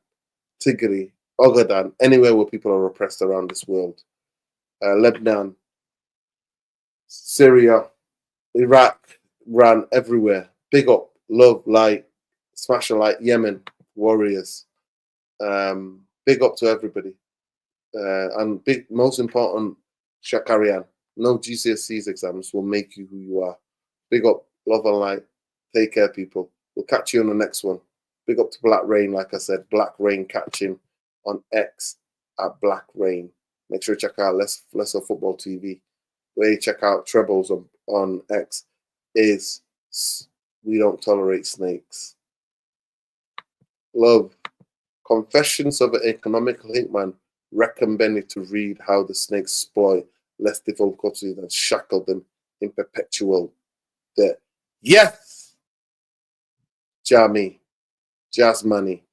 S1: Tigray, Ogaden, anywhere where people are oppressed around this world. Lebanon, Syria, Iraq, Iran, everywhere. Big up, love, light, smash a light, Yemen, warriors. Big up to everybody. And most important, Shakarian. No GCSEs exams will make you who you are. Big up, love and light. Take care, people. We'll catch you on the next one. Big up to Black Rain, like I said. Black Rain, catch him on X at Black Rain. Make sure you check out Lesser Football TV. Where you check out Trebles on X is We Don't Tolerate Snakes. Love. Confessions of an Economic Linkman reckon Benny to read how the snakes exploit less developed countries and shackle them in perpetual debt. Yes, Jamie. Jazz money.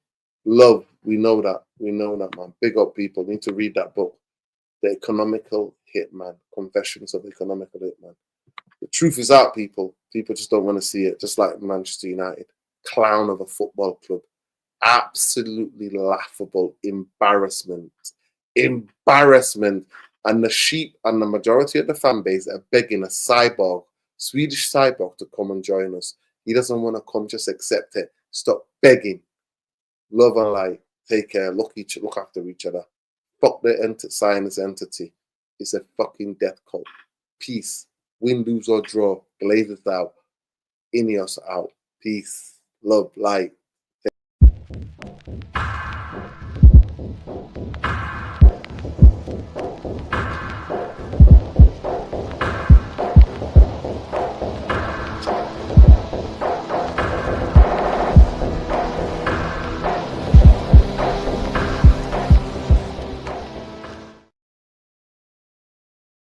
S1: Love. We know that. We know that, man. Big up people. Need to read that book. The Economical Hitman. Confessions of the Economical Hitman. The truth is out, people. People just don't want to see it. Just like Manchester United. Clown of a football club. Absolutely laughable. Embarrassment. Embarrassment. And the sheep and the majority of the fan base are begging a cyborg, Swedish cyborg, to come and join us. He doesn't want to come, just accept it. Stop begging. Love and light. Take care. Look after each other. Fuck the Zionist entity. It's a fucking death cult. Peace. Win, lose, or draw. Glazers out. INEOS out. Peace. Love, light.